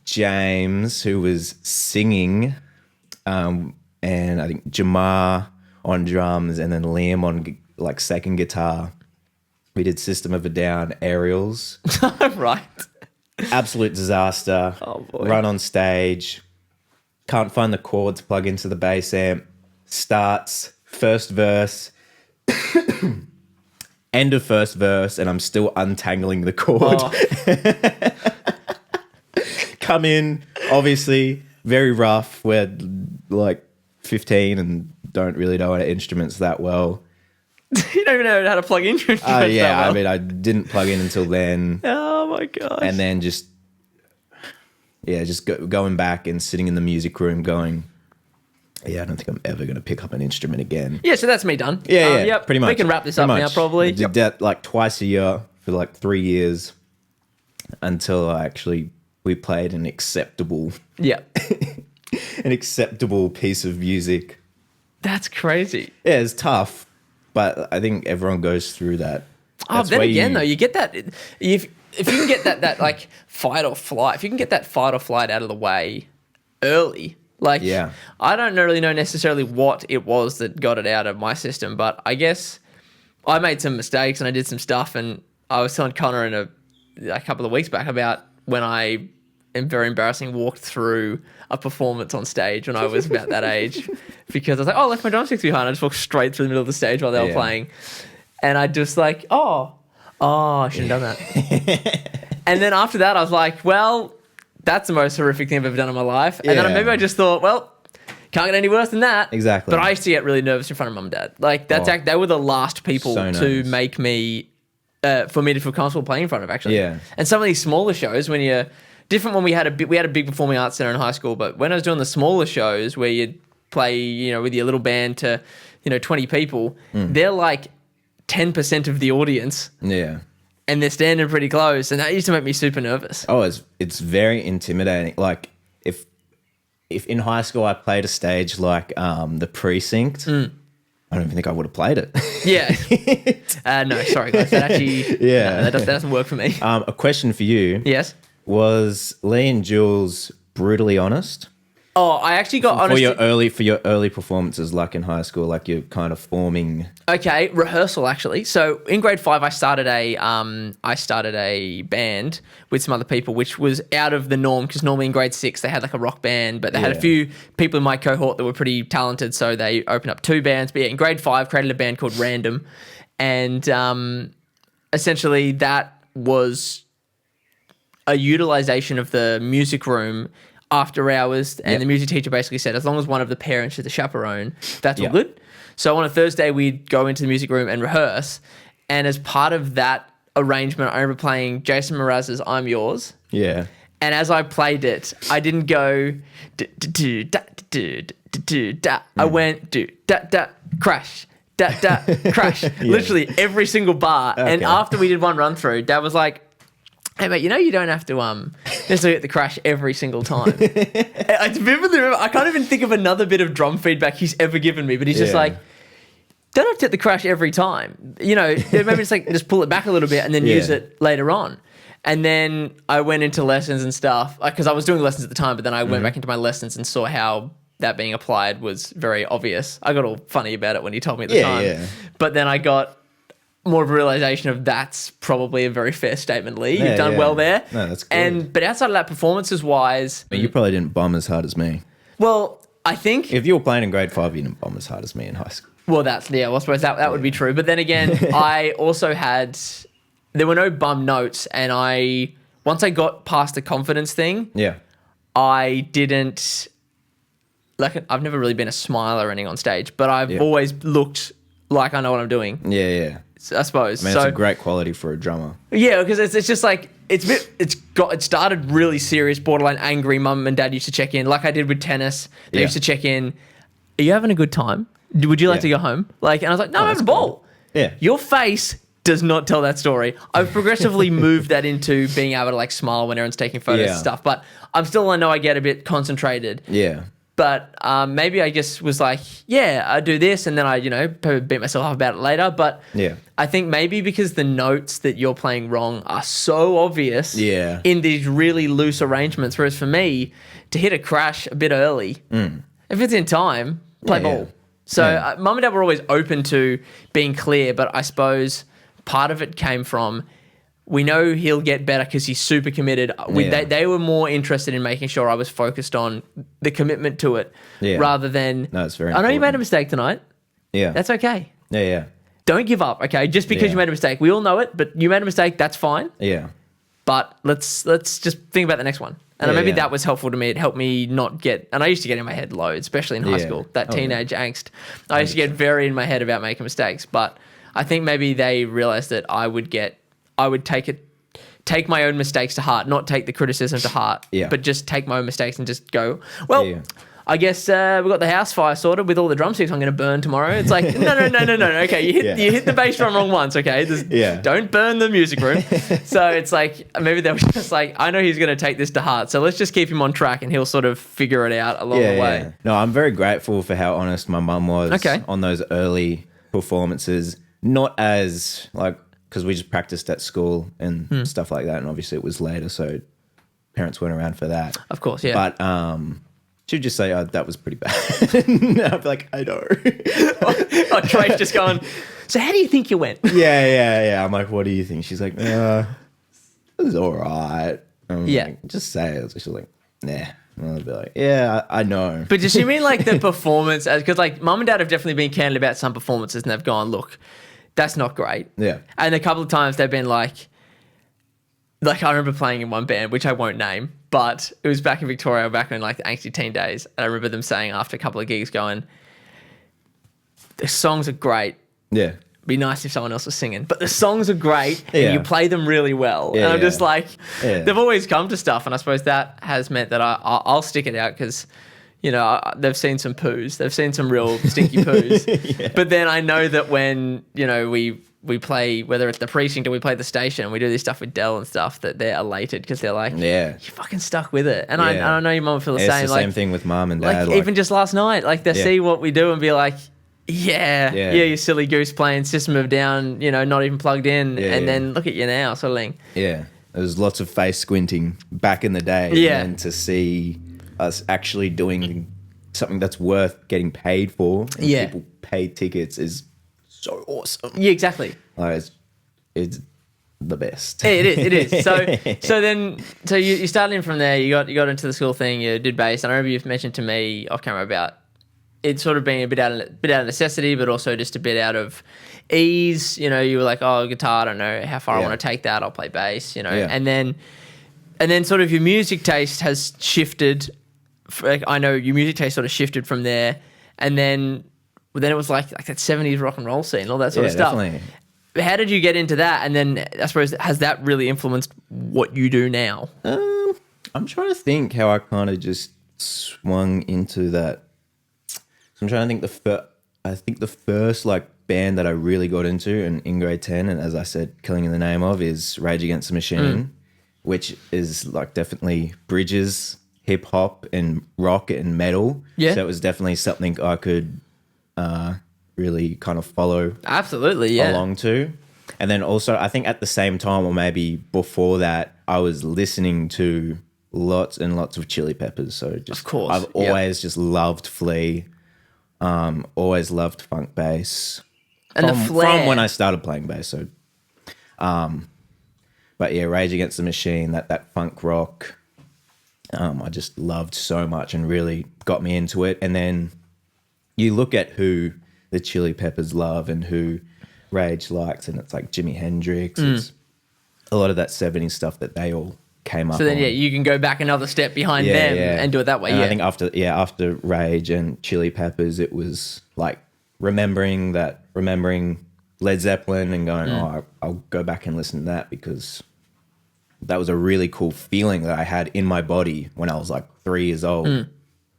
[SPEAKER 2] James, who was singing. And I think Jamar on drums and then Liam on like second guitar. We did System of a Down aerials.
[SPEAKER 1] Right.
[SPEAKER 2] Absolute disaster.
[SPEAKER 1] Oh boy.
[SPEAKER 2] Run on stage. Can't find the chord to plug into the bass amp. Starts first verse. End of first verse, and I'm still untangling the chord. Come in, obviously. Very rough. We're like 15 and don't really know our instruments that well.
[SPEAKER 1] You don't even know how to plug in your instruments that well.
[SPEAKER 2] I didn't plug in until then.
[SPEAKER 1] Oh my gosh.
[SPEAKER 2] And then just, yeah, just going back and sitting in the music room going, yeah, I don't think I'm ever going to pick up an instrument again.
[SPEAKER 1] Yeah, so that's me done.
[SPEAKER 2] Yeah,
[SPEAKER 1] Yep,
[SPEAKER 2] pretty much.
[SPEAKER 1] We can wrap this up now, probably.
[SPEAKER 2] I did that like twice a year for like 3 years until we played an acceptable piece of music.
[SPEAKER 1] That's crazy.
[SPEAKER 2] Yeah, it's tough, but I think everyone goes through that.
[SPEAKER 1] That's then again, though, you get that if you can get that like fight or flight, if you can get that fight or flight out of the way early. Like, I don't really know necessarily what it was that got it out of my system, but I guess I made some mistakes and I did some stuff, and I was telling Connor in a couple of weeks back about when I very embarrassing walked through a performance on stage when I was about that age, because I was like, oh, I left my drumsticks behind. I just walked straight through the middle of the stage while they were playing, and I just like, I shouldn't have done that. And then after that, I was like, well, that's the most horrific thing I've ever done in my life. And then maybe I just thought, well, can't get any worse than that.
[SPEAKER 2] Exactly.
[SPEAKER 1] But I used to get really nervous in front of mum and dad. Like, they were the last people to make me, for me to feel comfortable playing in front of, actually.
[SPEAKER 2] Yeah.
[SPEAKER 1] And some of these smaller shows, when you're different, when we had a big performing arts center in high school, but when I was doing the smaller shows where you'd play, with your little band to, 20 people, they're like 10% of the audience.
[SPEAKER 2] Yeah.
[SPEAKER 1] And they're standing pretty close, and that used to make me super nervous.
[SPEAKER 2] Oh, it's very intimidating. Like if in high school I played a stage like the Precinct, I don't even think I would have played it.
[SPEAKER 1] Yeah. No, sorry guys, that actually that doesn't work for me.
[SPEAKER 2] A question for you.
[SPEAKER 1] Yes.
[SPEAKER 2] Was Lee and Jules brutally honest?
[SPEAKER 1] Oh, I actually got honest
[SPEAKER 2] for your early performances, like in high school, like you're kind of forming.
[SPEAKER 1] Okay, rehearsal actually. So in grade 5, I started a band with some other people, which was out of the norm because normally in grade 6 they had like a rock band, but they had a few people in my cohort that were pretty talented, so they opened up 2 bands. But yeah, in grade 5, created a band called Random, and essentially that was a utilization of the music room after hours, and the music teacher basically said, as long as one of the parents is the chaperone, that's all good. So on a Thursday, we'd go into the music room and rehearse, and as part of that arrangement, I remember playing Jason Mraz's I'm Yours.
[SPEAKER 2] Yeah.
[SPEAKER 1] And as I played it, I didn't go da. I went da crash. Da crash. Literally every single bar. Okay. And after we did one run through, Dad was like, hey mate, you don't have to necessarily get the crash every single time. I vividly remember, I can't even think of another bit of drum feedback he's ever given me, but he's just like, don't have to get the crash every time. Maybe it's like just pull it back a little bit and then use it later on. And then I went into lessons and stuff, because I was doing lessons at the time, but then I went back into my lessons and saw how that being applied was very obvious. I got all funny about it when he told me at the time. Yeah. But then I got more of a realization of that's probably a very fair statement, Lee. You've done well there.
[SPEAKER 2] No, that's good.
[SPEAKER 1] But outside of that, performances-wise...
[SPEAKER 2] You probably didn't bomb as hard as me.
[SPEAKER 1] Well, I think...
[SPEAKER 2] If you were playing in grade 5, you didn't bomb as hard as me in high school.
[SPEAKER 1] Well, I suppose that would be true. But then again, I also had... There were no bum notes, and once I got past the confidence thing, I didn't... Like, I've never really been a smiler or anything on stage, but I've always looked like I know what I'm doing.
[SPEAKER 2] Yeah.
[SPEAKER 1] I suppose.
[SPEAKER 2] I mean, it's a great quality for a drummer.
[SPEAKER 1] Yeah, because it's just like it started really serious, borderline angry. Mum and Dad used to check in, like I did with tennis. They used to check in. Are you having a good time? Would you like to go home? And I was like, no, I'm having a ball.
[SPEAKER 2] Yeah.
[SPEAKER 1] Your face does not tell that story. I've progressively moved that into being able to like smile when everyone's taking photos and stuff, but I know I get a bit concentrated.
[SPEAKER 2] Yeah.
[SPEAKER 1] But maybe I just was like, I do this, and then I, probably beat myself up about it later. But I think maybe because the notes that you're playing wrong are so obvious in these really loose arrangements, whereas for me, to hit a crash a bit early, if it's in time, play ball. So Mum and Dad were always open to being clear, but I suppose part of it came from, we know he'll get better because he's super committed. They were more interested in making sure I was focused on the commitment to it rather than...
[SPEAKER 2] No, it's very
[SPEAKER 1] important. I know you made a mistake tonight.
[SPEAKER 2] Yeah.
[SPEAKER 1] That's okay.
[SPEAKER 2] Yeah.
[SPEAKER 1] Don't give up, okay? Just because you made a mistake. We all know it, but you made a mistake, that's fine.
[SPEAKER 2] Yeah.
[SPEAKER 1] But let's just think about the next one. And maybe that was helpful to me. It helped me not get... And I used to get in my head loads, especially in high school, that teenage angst. I used to get very in my head about making mistakes. But I think maybe they realized that I would take it take my own mistakes to heart, not take the criticism to heart, but just take my own mistakes and just go, well, I guess we've got the house fire sorted with all the drumsticks I'm going to burn tomorrow. It's like, no. Okay, you hit the bass drum wrong once, okay? Don't burn the music room. So it's like, maybe they were just like, I know he's going to take this to heart, so let's just keep him on track and he'll sort of figure it out along the way.
[SPEAKER 2] Yeah. No, I'm very grateful for how honest my mum was on those early performances. Not as, like, because we just practiced at school and stuff like that, and obviously it was later, so parents weren't around for that.
[SPEAKER 1] Of course, yeah.
[SPEAKER 2] But she'd just say, oh, that was pretty bad. I'd be like, I know.
[SPEAKER 1] Trey's just going, so how do you think you went?
[SPEAKER 2] Yeah. I'm like, what do you think? She's like, it was all right. Like, just say it. So she's like, nah. And I'll be like, yeah, I know.
[SPEAKER 1] But does she mean like the performance? Because like mum and dad have definitely been candid about some performances and they've gone, look, that's not great.
[SPEAKER 2] Yeah.
[SPEAKER 1] And a couple of times they've been like I remember playing in one band, which I won't name, but it was back in Victoria, back in like the angsty teen days. And I remember them saying after a couple of gigs going, the songs are great.
[SPEAKER 2] Yeah.
[SPEAKER 1] Be nice if someone else was singing, but the songs are great and you play them really well. And I'm just like, they've always come to stuff. And I suppose that has meant that I'll stick it out because, you know, they've seen some poos. They've seen some real stinky poos. But then I know that when, you know, we play, whether it's the precinct or we play the station and we do this stuff with Dell and stuff, that they're elated because they're like, you fucking stuck with it. And I know your mum will feel the same.
[SPEAKER 2] It's the same thing with mum and dad.
[SPEAKER 1] Like even just last night, like they see what we do and be like, yeah, you silly goose playing System of a Down, you know, not even plugged in, then look at you now, sort of thing. Yeah,
[SPEAKER 2] there was lots of face squinting back in the day, and to see us actually doing something that's worth getting paid for, and people pay tickets is so awesome.
[SPEAKER 1] Yeah, exactly.
[SPEAKER 2] Like, it's the best.
[SPEAKER 1] It is. So you started in from there. You got into the school thing. You did bass. And I remember you've mentioned to me off camera about it sort of being a bit out of necessity, but also just a bit out of ease. You know, you were like, oh, guitar, I don't know how far I want to take that. I'll play bass, you know. And then sort of your music taste has shifted. I know your music taste sort of shifted from there. And then it was like that 70s rock and roll scene, all that sort of stuff. Definitely. How did you get into that? And then I suppose, has that really influenced what you do now?
[SPEAKER 2] I'm trying to think how I kind of just swung into that. I'm trying to think I think the first like band that I really got into in grade 10, and as I said, Killing in the Name of, is Rage Against the Machine, which is like definitely bridges hip hop and rock and metal. Yeah. So it was definitely something I could really kind of follow along to. And then also I think at the same time, or maybe before that, I was listening to lots and lots of Chili Peppers. So just, of course, I've always just loved Flea. Always loved funk bass, and the flair from when I started playing bass. So, but yeah, Rage Against the Machine, that funk rock, I just loved so much and really got me into it. And then you look at who the Chili Peppers love and who Rage likes, and it's like Jimi Hendrix. It's a lot of that 70s stuff that they all came up.
[SPEAKER 1] So then, you can go back another step behind them and do it that way.
[SPEAKER 2] And I think after Rage and Chili Peppers, it was like remembering Led Zeppelin and going, I'll go back and listen to that, because that was a really cool feeling that I had in my body when I was like 3 years old.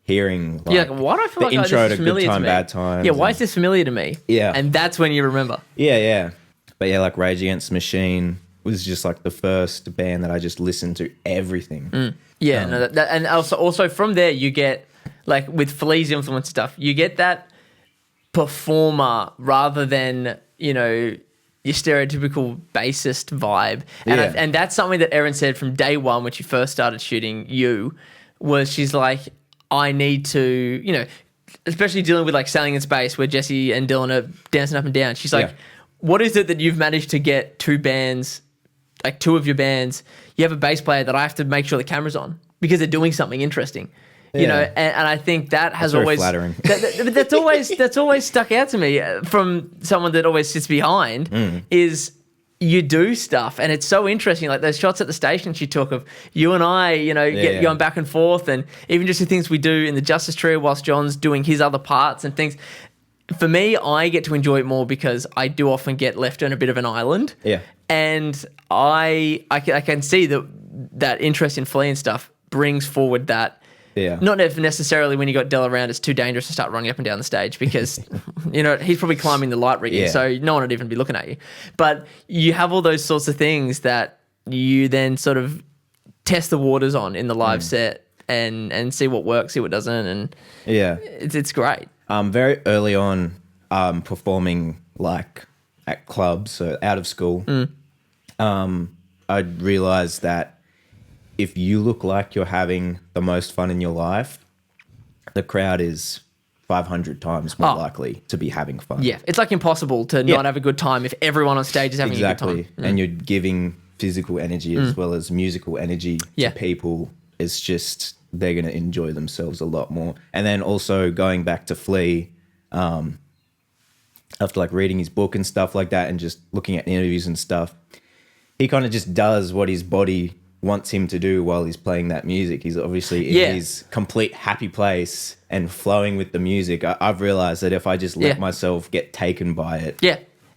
[SPEAKER 2] Hearing
[SPEAKER 1] like, why do I feel
[SPEAKER 2] the
[SPEAKER 1] like
[SPEAKER 2] intro
[SPEAKER 1] this is
[SPEAKER 2] to
[SPEAKER 1] familiar
[SPEAKER 2] Good Time,
[SPEAKER 1] to me?
[SPEAKER 2] Bad Times.
[SPEAKER 1] Yeah, why is this familiar to me?
[SPEAKER 2] Yeah.
[SPEAKER 1] And that's when you remember.
[SPEAKER 2] Yeah. But yeah, like Rage Against the Machine was just like the first band that I just listened to everything.
[SPEAKER 1] Yeah, and also from there you get, like with Flea's influence stuff, you get that performer rather than, you know, your stereotypical bassist vibe. And that's something that Erin said from day one when she first started shooting you, was she's like, I need to, you know, especially dealing with like Sailing in Space where Jesse and Dylan are dancing up and down. She's like, what is it that you've managed to get two of your bands, you have a bass player that I have to make sure the camera's on because they're doing something interesting. You know, and I think that has always
[SPEAKER 2] flattering.
[SPEAKER 1] That's always stuck out to me from someone that always sits behind is you do stuff, and it's so interesting. Like those shots at the station she took of you and I, you know, going back and forth, and even just the things we do in the Justice Trio whilst John's doing his other parts and things. for me, I get to enjoy it more because I do often get left on a bit of an island.
[SPEAKER 2] Yeah.
[SPEAKER 1] And I can see that interest in Flea and stuff brings forward that.
[SPEAKER 2] Yeah.
[SPEAKER 1] Not if necessarily when you got Dell around, it's too dangerous to start running up and down the stage because, he's probably climbing the light rigging, so no one would even be looking at you. But you have all those sorts of things that you then sort of test the waters on in the live set and see what works, see what doesn't, and it's great.
[SPEAKER 2] Very early on, performing like at clubs, so out of school, I realized that if you look like you're having the most fun in your life, the crowd is 500 times more likely to be having fun.
[SPEAKER 1] Yeah, it's like impossible to not have a good time if everyone on stage is having a good time.
[SPEAKER 2] And you're giving physical energy as well as musical energy to people. It's just, they're going to enjoy themselves a lot more. And then also going back to Flea, after like reading his book and stuff like that and just looking at interviews and stuff, he kind of just does what his body wants him to do while he's playing that music. He's obviously in his complete happy place and flowing with the music. I've realized that if I just let myself get taken by it,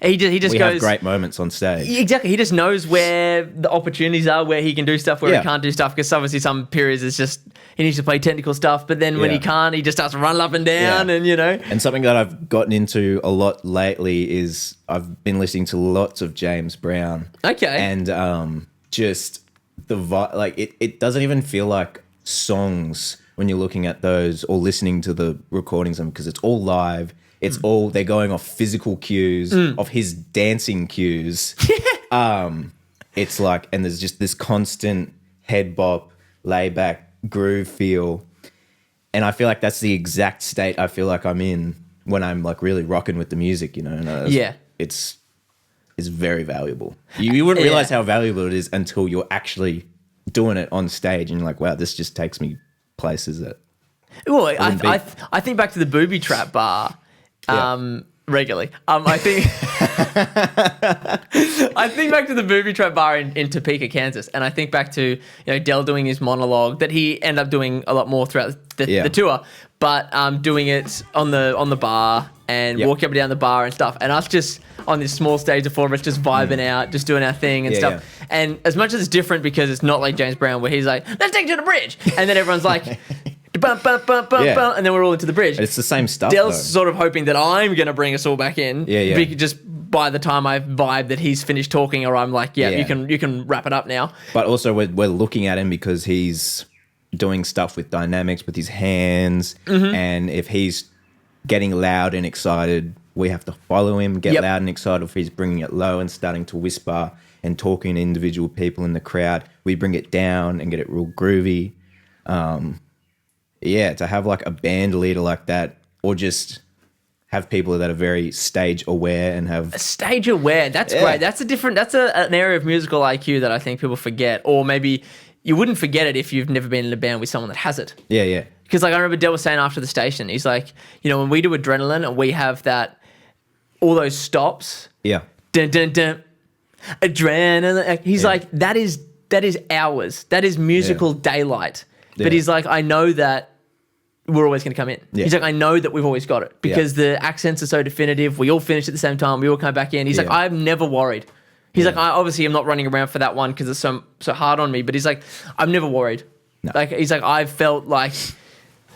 [SPEAKER 2] he just we
[SPEAKER 1] goes,
[SPEAKER 2] have great moments on stage.
[SPEAKER 1] Exactly. He just knows where the opportunities are, where he can do stuff, where he can't do stuff. Because obviously some periods it's just he needs to play technical stuff, but then when he can't, he just starts to run up and down, and
[SPEAKER 2] And something that I've gotten into a lot lately is I've been listening to lots of James Brown.
[SPEAKER 1] Okay.
[SPEAKER 2] And just the like it doesn't even feel like songs when you're looking at those or listening to the recordings of them, because it's all live. It's all, they're going off physical cues, of his dancing cues. It's like, and there's just this constant head bop, lay back groove feel. And I feel like that's the exact state I feel like I'm in when I'm like really rocking with the music, And it's very valuable. You wouldn't realize how valuable it is until you're actually doing it on stage and you're like, wow, this just takes me places that.
[SPEAKER 1] Well, I think back to the Booby Trap bar. Regularly. I think I think back to the Booby Trap bar in Topeka, Kansas, and I think back to Dell doing his monologue that he ended up doing a lot more throughout the tour, but doing it on the bar and walking up and down the bar and stuff, and us just on this small stage of 4 of us just vibing out, just doing our thing and stuff. And as much as it's different because it's not like James Brown where he's like, let's take it to the bridge, and then everyone's like. Bum, bum, bum, bum, bum, and then we're all into the bridge.
[SPEAKER 2] It's the same stuff.
[SPEAKER 1] Dell's sort of hoping that I'm going to bring us all back in. Just by the time I vibe that he's finished talking, or I'm like, you can wrap it up now.
[SPEAKER 2] But also we're looking at him because he's doing stuff with dynamics with his hands, and if he's getting loud and excited, we have to follow him, get loud and excited. If he's bringing it low and starting to whisper and talking to individual people in the crowd, we bring it down and get it real groovy. To have like a band leader like that, or just have people that are very stage aware and have
[SPEAKER 1] stage aware. That's great. That's an area of musical IQ that I think people forget, or maybe you wouldn't forget it if you've never been in a band with someone that has it. Yeah. Because like I remember Dell was saying after the station, he's like, when we do Adrenaline and we have all those stops. Yeah. Dun dun dun. Adrenaline. He's like, that is hours. That is musical daylight. But he's like, I know that we're always going to come in. He's like, I know that we've always got it because the accents are so definitive. We all finish at the same time. We all come back in. He's like, I'm never worried. He's like, I obviously am not running around for that one because it's so hard on me. But he's like, I'm never worried. No. Like he's like, I've felt like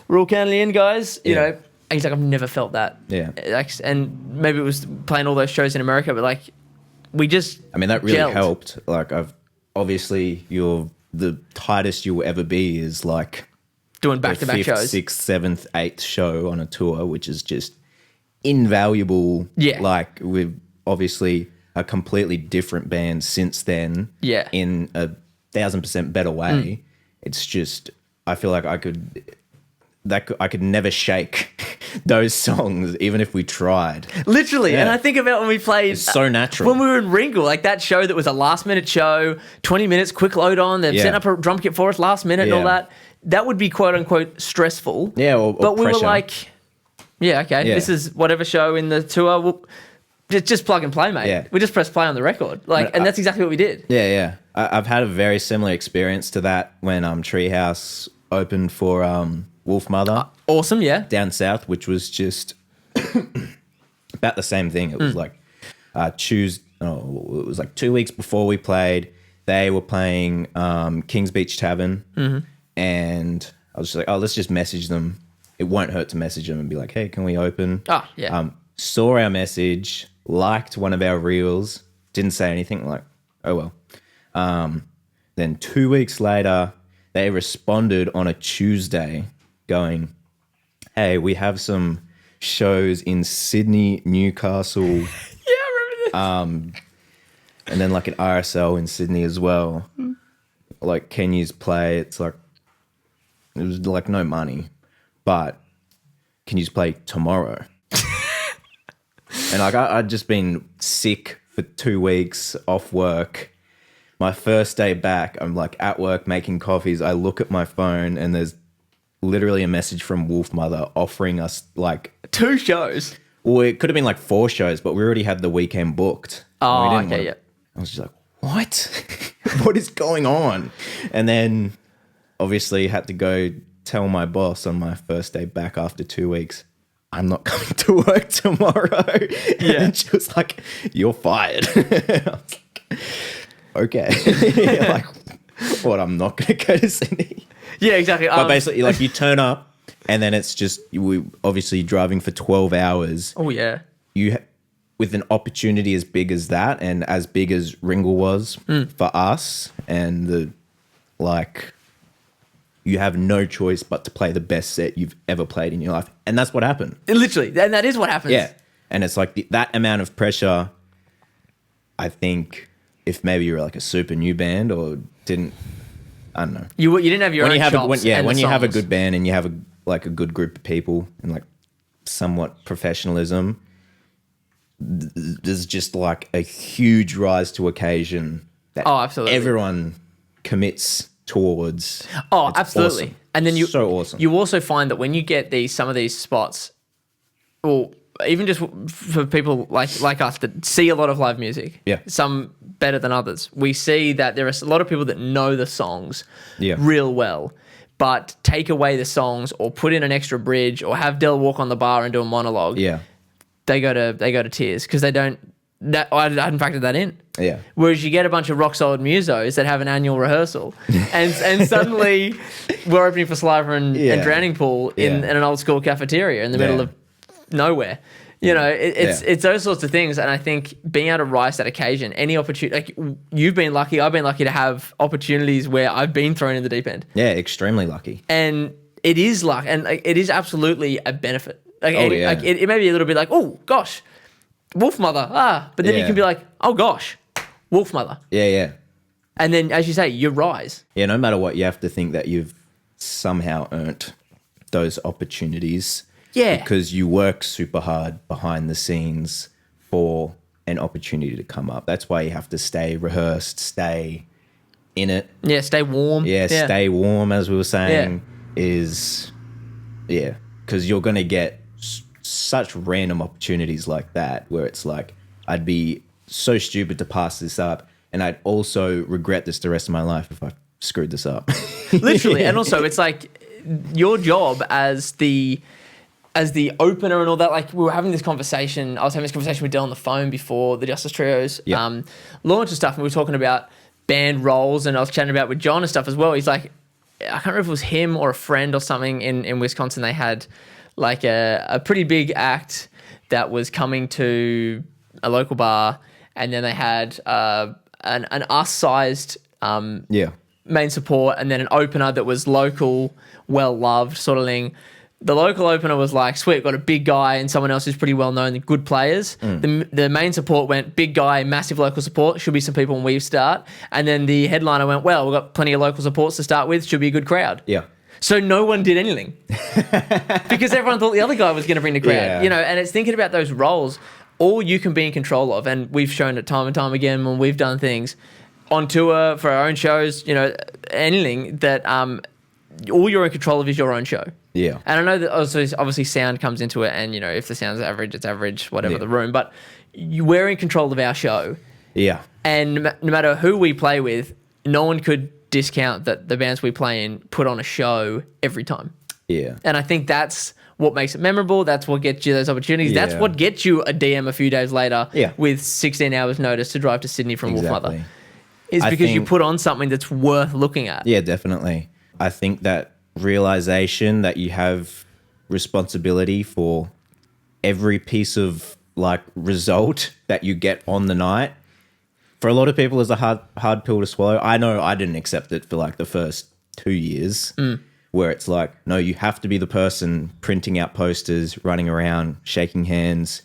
[SPEAKER 1] we're all counting in, guys. You know. He's like, I've never felt that. Yeah. Like, and maybe it was playing all those shows in America, but like, we just. I
[SPEAKER 2] mean, that really helped. Like, obviously the tightest you will ever be is like.
[SPEAKER 1] Doing back-to-back shows.
[SPEAKER 2] 5th, 6th, 7th, 8th show on a tour, which is just invaluable. Yeah. Like, we've obviously a completely different band since then. Yeah. In 1,000% better way. It's just, I feel like I could never shake those songs, even if we tried.
[SPEAKER 1] Literally. And I think about when we played.
[SPEAKER 2] It's so natural.
[SPEAKER 1] When we were in Ringle, like that show that was a last-minute show, 20 minutes, quick load on, they've sent up a drum kit for us last minute and all that. That would be quote unquote stressful.
[SPEAKER 2] Yeah, or
[SPEAKER 1] but we
[SPEAKER 2] pressure.
[SPEAKER 1] were like, this is whatever show in the tour. We'll just plug and play, mate. Yeah. We just press play on the record. And that's exactly what we did.
[SPEAKER 2] Yeah. I've had a very similar experience to that when Treehouse opened for Wolf Mother.
[SPEAKER 1] Awesome, yeah.
[SPEAKER 2] Down south, which was just about the same thing. It was like it was like 2 weeks before we played. They were playing Kings Beach Tavern, and I was just like, oh, let's just message them. It won't hurt to message them and be like, hey, can we open?
[SPEAKER 1] Oh, yeah.
[SPEAKER 2] Saw our message, liked one of our reels, didn't say anything, like, oh well. Then 2 weeks later, they responded on a Tuesday going, hey, we have some shows in Sydney, Newcastle.
[SPEAKER 1] Yeah, I remember this.
[SPEAKER 2] And then like an RSL in Sydney as well. Like, can you play? It's like, it was like no money, but can you play tomorrow? And like I'd just been sick for 2 weeks, off work. My first day back, I'm like at work making coffees. I look at my phone and there's literally a message from Wolf Mother offering us like
[SPEAKER 1] 2 shows.
[SPEAKER 2] Well, it could have been like 4 shows, but we already had the weekend booked.
[SPEAKER 1] Oh, okay, yeah.
[SPEAKER 2] I was just like, what? What is going on? And then obviously had to go tell my boss on my first day back after 2 weeks, I'm not coming to work tomorrow.
[SPEAKER 1] Yeah.
[SPEAKER 2] And she was like, you're fired. I was like, okay. Like, what, I'm not going to go to Sydney?
[SPEAKER 1] Yeah, exactly.
[SPEAKER 2] But basically, like, you turn up and then it's just, we obviously driving for 12 hours.
[SPEAKER 1] Oh, yeah.
[SPEAKER 2] With an opportunity as big as that and as big as Ringle was for us, and you have no choice but to play the best set you've ever played in your life. And that's what happened.
[SPEAKER 1] Literally. And that is what happens.
[SPEAKER 2] Yeah. And it's like that amount of pressure, I think, if maybe you were like a super new band or didn't, I don't know.
[SPEAKER 1] You didn't have your own chops.
[SPEAKER 2] When you have a good band and you have a good group of people and like somewhat professionalism, there's just like a huge rise to occasion that
[SPEAKER 1] absolutely.
[SPEAKER 2] Everyone commits towards.
[SPEAKER 1] Oh,
[SPEAKER 2] it's
[SPEAKER 1] absolutely.
[SPEAKER 2] Awesome.
[SPEAKER 1] And then
[SPEAKER 2] so awesome.
[SPEAKER 1] You also find that when you get some of these spots, well, even just for people like us that see a lot of live music, some better than others, we see that there are a lot of people that know the songs real well, but take away the songs or put in an extra bridge or have Dell walk on the bar and do a monologue.
[SPEAKER 2] Yeah.
[SPEAKER 1] They go to tears because they don't. I hadn't factored that in.
[SPEAKER 2] Yeah.
[SPEAKER 1] Whereas you get a bunch of rock solid musos that have an annual rehearsal, and suddenly we're opening for Sliver and Drowning Pool in an old school cafeteria in the middle of nowhere. You know, it's those sorts of things, and I think being able to rise to that occasion, any opportunity, like you've been lucky, I've been lucky to have opportunities where I've been thrown in the deep end.
[SPEAKER 2] Yeah, extremely lucky.
[SPEAKER 1] And it is luck, and it is absolutely a benefit. Like, it may be a little bit like, oh gosh, Wolf Mother, but then you can be like, oh gosh, Wolf Mother.
[SPEAKER 2] Yeah.
[SPEAKER 1] And then, as you say, you rise.
[SPEAKER 2] Yeah, no matter what, you have to think that you've somehow earned those opportunities.
[SPEAKER 1] Yeah.
[SPEAKER 2] Because you work super hard behind the scenes for an opportunity to come up. That's why you have to stay rehearsed, stay in it.
[SPEAKER 1] Yeah, stay warm.
[SPEAKER 2] Yeah, stay warm, as we were saying, because you're going to get such random opportunities like that where it's like, I'd be so stupid to pass this up, and I'd also regret this the rest of my life if I screwed this up.
[SPEAKER 1] Literally. And also, it's like your job as the opener and all that. Like, we were having this conversation. I was having this conversation with Dell on the phone before the Justice Trios launch and stuff, and we were talking about band roles, and I was chatting about with John and stuff as well. He's like, I can't remember if it was him or a friend or something in Wisconsin. They had like a pretty big act that was coming to a local bar, and then they had an us-sized main support, and then an opener that was local, well-loved sort of thing. The local opener was like, sweet, got a big guy and someone else who's pretty well-known, good players. The main support went, big guy, massive local support, should be some people when we start. And then the headliner went, well, we've got plenty of local supports to start with, should be a good crowd.
[SPEAKER 2] Yeah.
[SPEAKER 1] So no one did anything because everyone thought the other guy was going to bring the crowd, and it's thinking about those roles, all you can be in control of. And we've shown it time and time again when we've done things on tour for our own shows, anything that all you're in control of is your own show.
[SPEAKER 2] Yeah.
[SPEAKER 1] And I know that obviously sound comes into it, and, if the sound's average, it's average, whatever the room, but we're in control of our show.
[SPEAKER 2] Yeah.
[SPEAKER 1] And no matter who we play with, no one could discount that the bands we play in put on a show every time.
[SPEAKER 2] Yeah.
[SPEAKER 1] And I think that's what makes it memorable. That's what gets you those opportunities. That's
[SPEAKER 2] Yeah.
[SPEAKER 1] what gets you a DM a few days later
[SPEAKER 2] Yeah.
[SPEAKER 1] with 16 hours notice to drive to Sydney from
[SPEAKER 2] Exactly.
[SPEAKER 1] Wolfmother. Is because you put on something that's worth looking at.
[SPEAKER 2] Yeah, definitely. I think that realization that you have responsibility for every piece of like result that you get on the night, for a lot of people is a hard pill to swallow. I know I didn't accept it for like the first 2 years. Where it's like, no, you have to be the person printing out posters, running around, shaking hands,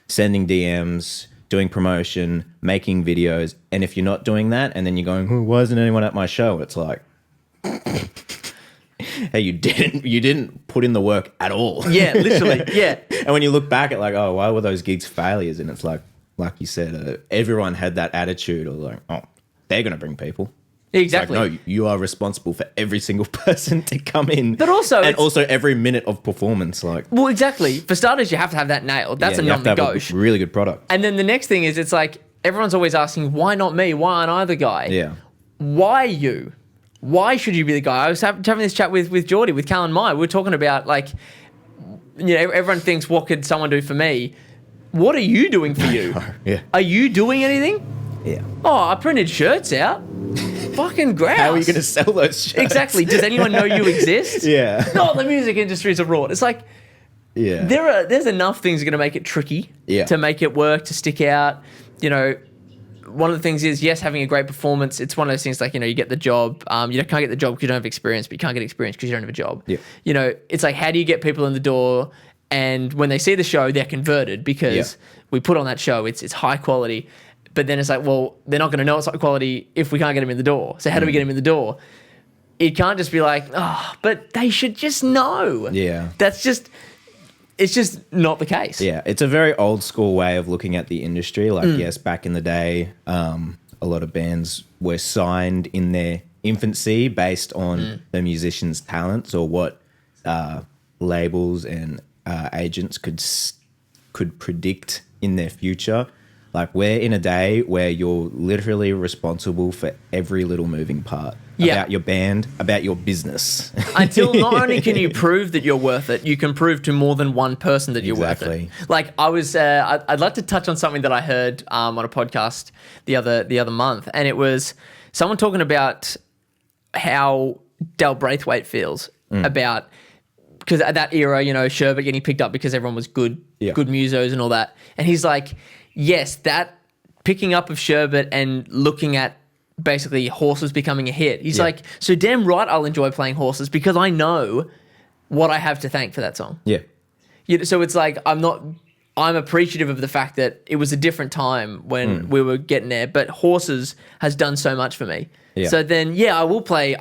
[SPEAKER 2] sending DMs, doing promotion, making videos. And if you're not doing that, and then you're going, oh, why isn't anyone at my show? It's like, hey, you didn't put in the work at all.
[SPEAKER 1] Yeah, literally. Yeah.
[SPEAKER 2] And when you look back at like, oh, why were those gigs failures? And it's like you said, everyone had that attitude of like, oh, they're going to bring people.
[SPEAKER 1] Exactly.
[SPEAKER 2] Like, no, you are responsible for every single person to come in.
[SPEAKER 1] But also...
[SPEAKER 2] And also every minute of performance. Like,
[SPEAKER 1] well, exactly. For starters, you have to have that nailed. That's a non-negotiable.
[SPEAKER 2] Really good product.
[SPEAKER 1] And then the next thing is, it's like, everyone's always asking, why not me? Why aren't I the guy?
[SPEAKER 2] Yeah.
[SPEAKER 1] Why you? Why should you be the guy? I was having this chat with Geordie, with Cal and Mai. We were talking about, like, you know, everyone thinks, what could someone do for me? What are you doing for you?
[SPEAKER 2] Yeah.
[SPEAKER 1] Are you doing anything?
[SPEAKER 2] Yeah.
[SPEAKER 1] Oh, I printed shirts out. Fucking grouse.
[SPEAKER 2] How are you going to sell those shirts?
[SPEAKER 1] Exactly. Does anyone know you exist?
[SPEAKER 2] Yeah.
[SPEAKER 1] No, the music industry is abroad. It's like,
[SPEAKER 2] Yeah.
[SPEAKER 1] there's enough things going to make it tricky to make it work, to stick out. You know, one of the things is, yes, having a great performance. It's one of those things like, you know, you get the job. You can't get the job because you don't have experience, but you can't get experience because you don't have a job.
[SPEAKER 2] Yeah.
[SPEAKER 1] You know, it's like, how do you get people in the door? And when they see the show, they're converted because we put on that show. It's high quality. But then it's like, well, they're not going to know it's high quality if we can't get them in the door. So how do we get them in the door? It can't just be like, oh, but they should just know.
[SPEAKER 2] Yeah.
[SPEAKER 1] It's just not the case.
[SPEAKER 2] Yeah. It's a very old school way of looking at the industry. Like, yes, back in the day, a lot of bands were signed in their infancy based on the musician's talents or what labels and agents could predict in their future. Like, we're in a day where you're literally responsible for every little moving part about your band, about your business.
[SPEAKER 1] Until not only can you prove that you're worth it, you can prove to more than one person that you're worth it. Like, I'd like to touch on something that I heard on a podcast the other month, and it was someone talking about how Del Braithwaite feels about, because at that era, you know, Sherbet getting picked up because everyone was good musos and all that, and he's like, yes, that picking up of Sherbet and looking at basically Horses becoming a hit. He's like, so damn right I'll enjoy playing Horses because I know what I have to thank for that song.
[SPEAKER 2] Yeah.
[SPEAKER 1] So it's like, I'm appreciative of the fact that it was a different time when we were getting there, but Horses has done so much for me.
[SPEAKER 2] Yeah.
[SPEAKER 1] So then, I will play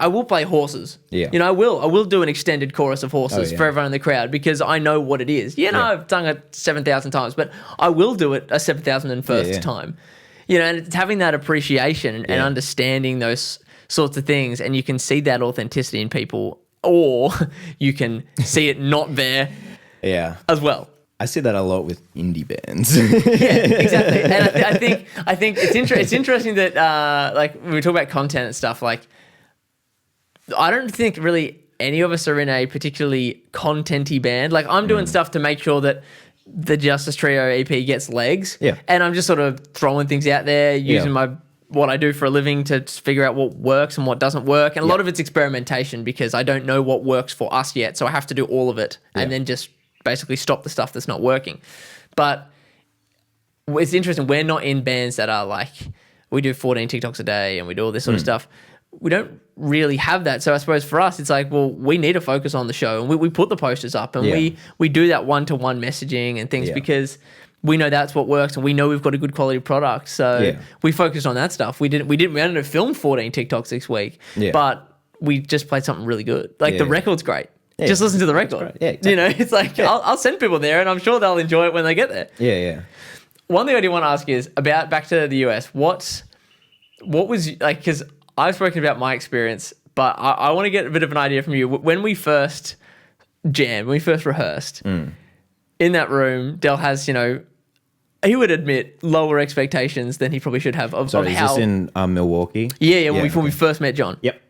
[SPEAKER 1] Horses.
[SPEAKER 2] Yeah.
[SPEAKER 1] You know, I will do an extended chorus of Horses for everyone in the crowd because I know what it is. You know, I've done it 7,000 times, but I will do it a 7,001st time. You know, and it's having that appreciation and understanding those sorts of things, and you can see that authenticity in people, or you can see it not there as well.
[SPEAKER 2] I see that a lot with indie bands.
[SPEAKER 1] Exactly. And I think it's interesting that like when we talk about content and stuff, like I don't think really any of us are in a particularly content-y band. Like, I'm doing stuff to make sure that the Justice Trio EP gets legs.
[SPEAKER 2] Yeah.
[SPEAKER 1] And I'm just sort of throwing things out there, using what I do for a living to figure out what works and what doesn't work. And a lot of it's experimentation because I don't know what works for us yet. So I have to do all of it and then just basically stop the stuff that's not working. But it's interesting. We're not in bands that are like, we do 14 TikToks a day and we do all this sort of stuff. We don't really have that. So I suppose for us, it's like, well, we need to focus on the show, and we put the posters up, and we do that one-to-one messaging and things because we know that's what works, and we know we've got a good quality product. So we focused on that stuff. We didn't film 14 TikToks this week, but we just played something really good. Like the record's great. Yeah, just listen to the record. Yeah, exactly. You know, it's like I'll send people there, and I'm sure they'll enjoy it when they get there.
[SPEAKER 2] Yeah.
[SPEAKER 1] One thing I do want to ask is about back to the US. What was like? Because I've spoken about my experience, but I want to get a bit of an idea from you. When we first jammed, when we first rehearsed, in that room, Del has, you know, he would admit lower expectations than he probably should have.
[SPEAKER 2] Sorry, is this in Milwaukee?
[SPEAKER 1] Yeah, when we first met John.
[SPEAKER 2] Yep.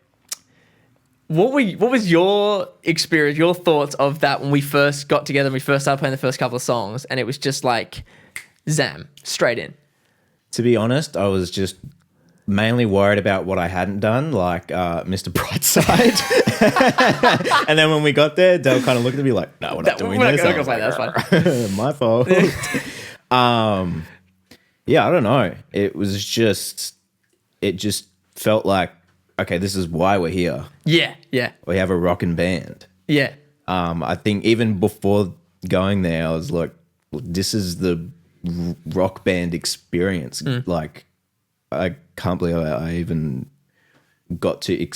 [SPEAKER 1] What was your experience, your thoughts of that when we first got together and we first started playing the first couple of songs and it was just like zam, straight in?
[SPEAKER 2] To be honest, I was just mainly worried about what I hadn't done, like Mr. Brightside. And then when we got there, Dell kind of looked at me like, no, we're not doing this.
[SPEAKER 1] We're not gonna play that, that's fine.
[SPEAKER 2] My fault. Yeah, I don't know. It just felt like, okay, this is why we're here.
[SPEAKER 1] Yeah.
[SPEAKER 2] We have a rockin' band.
[SPEAKER 1] Yeah.
[SPEAKER 2] I think even before going there, I was like, this is the rock band experience. Like, I can't believe I even got to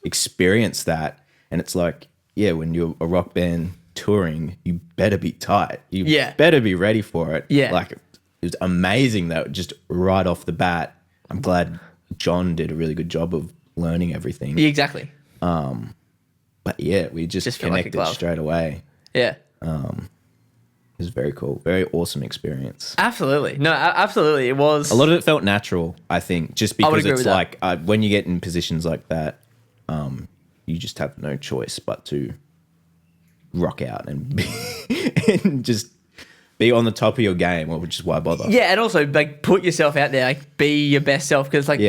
[SPEAKER 2] experience that. And it's like, yeah, when you're a rock band touring, you better be tight. You better be ready for it.
[SPEAKER 1] Yeah.
[SPEAKER 2] Like, it was amazing that just right off the bat. I'm glad John did a really good job of learning everything.
[SPEAKER 1] Yeah, exactly.
[SPEAKER 2] But yeah, we just connected like straight away.
[SPEAKER 1] Yeah.
[SPEAKER 2] It was very cool. Very awesome experience.
[SPEAKER 1] Absolutely. No, absolutely. It was.
[SPEAKER 2] A lot of it felt natural, I think, just because it's like when you get in positions like that, you just have no choice but to rock out and and just be on the top of your game, which is why bother.
[SPEAKER 1] Yeah, and also like put yourself out there, like be your best self. Because like,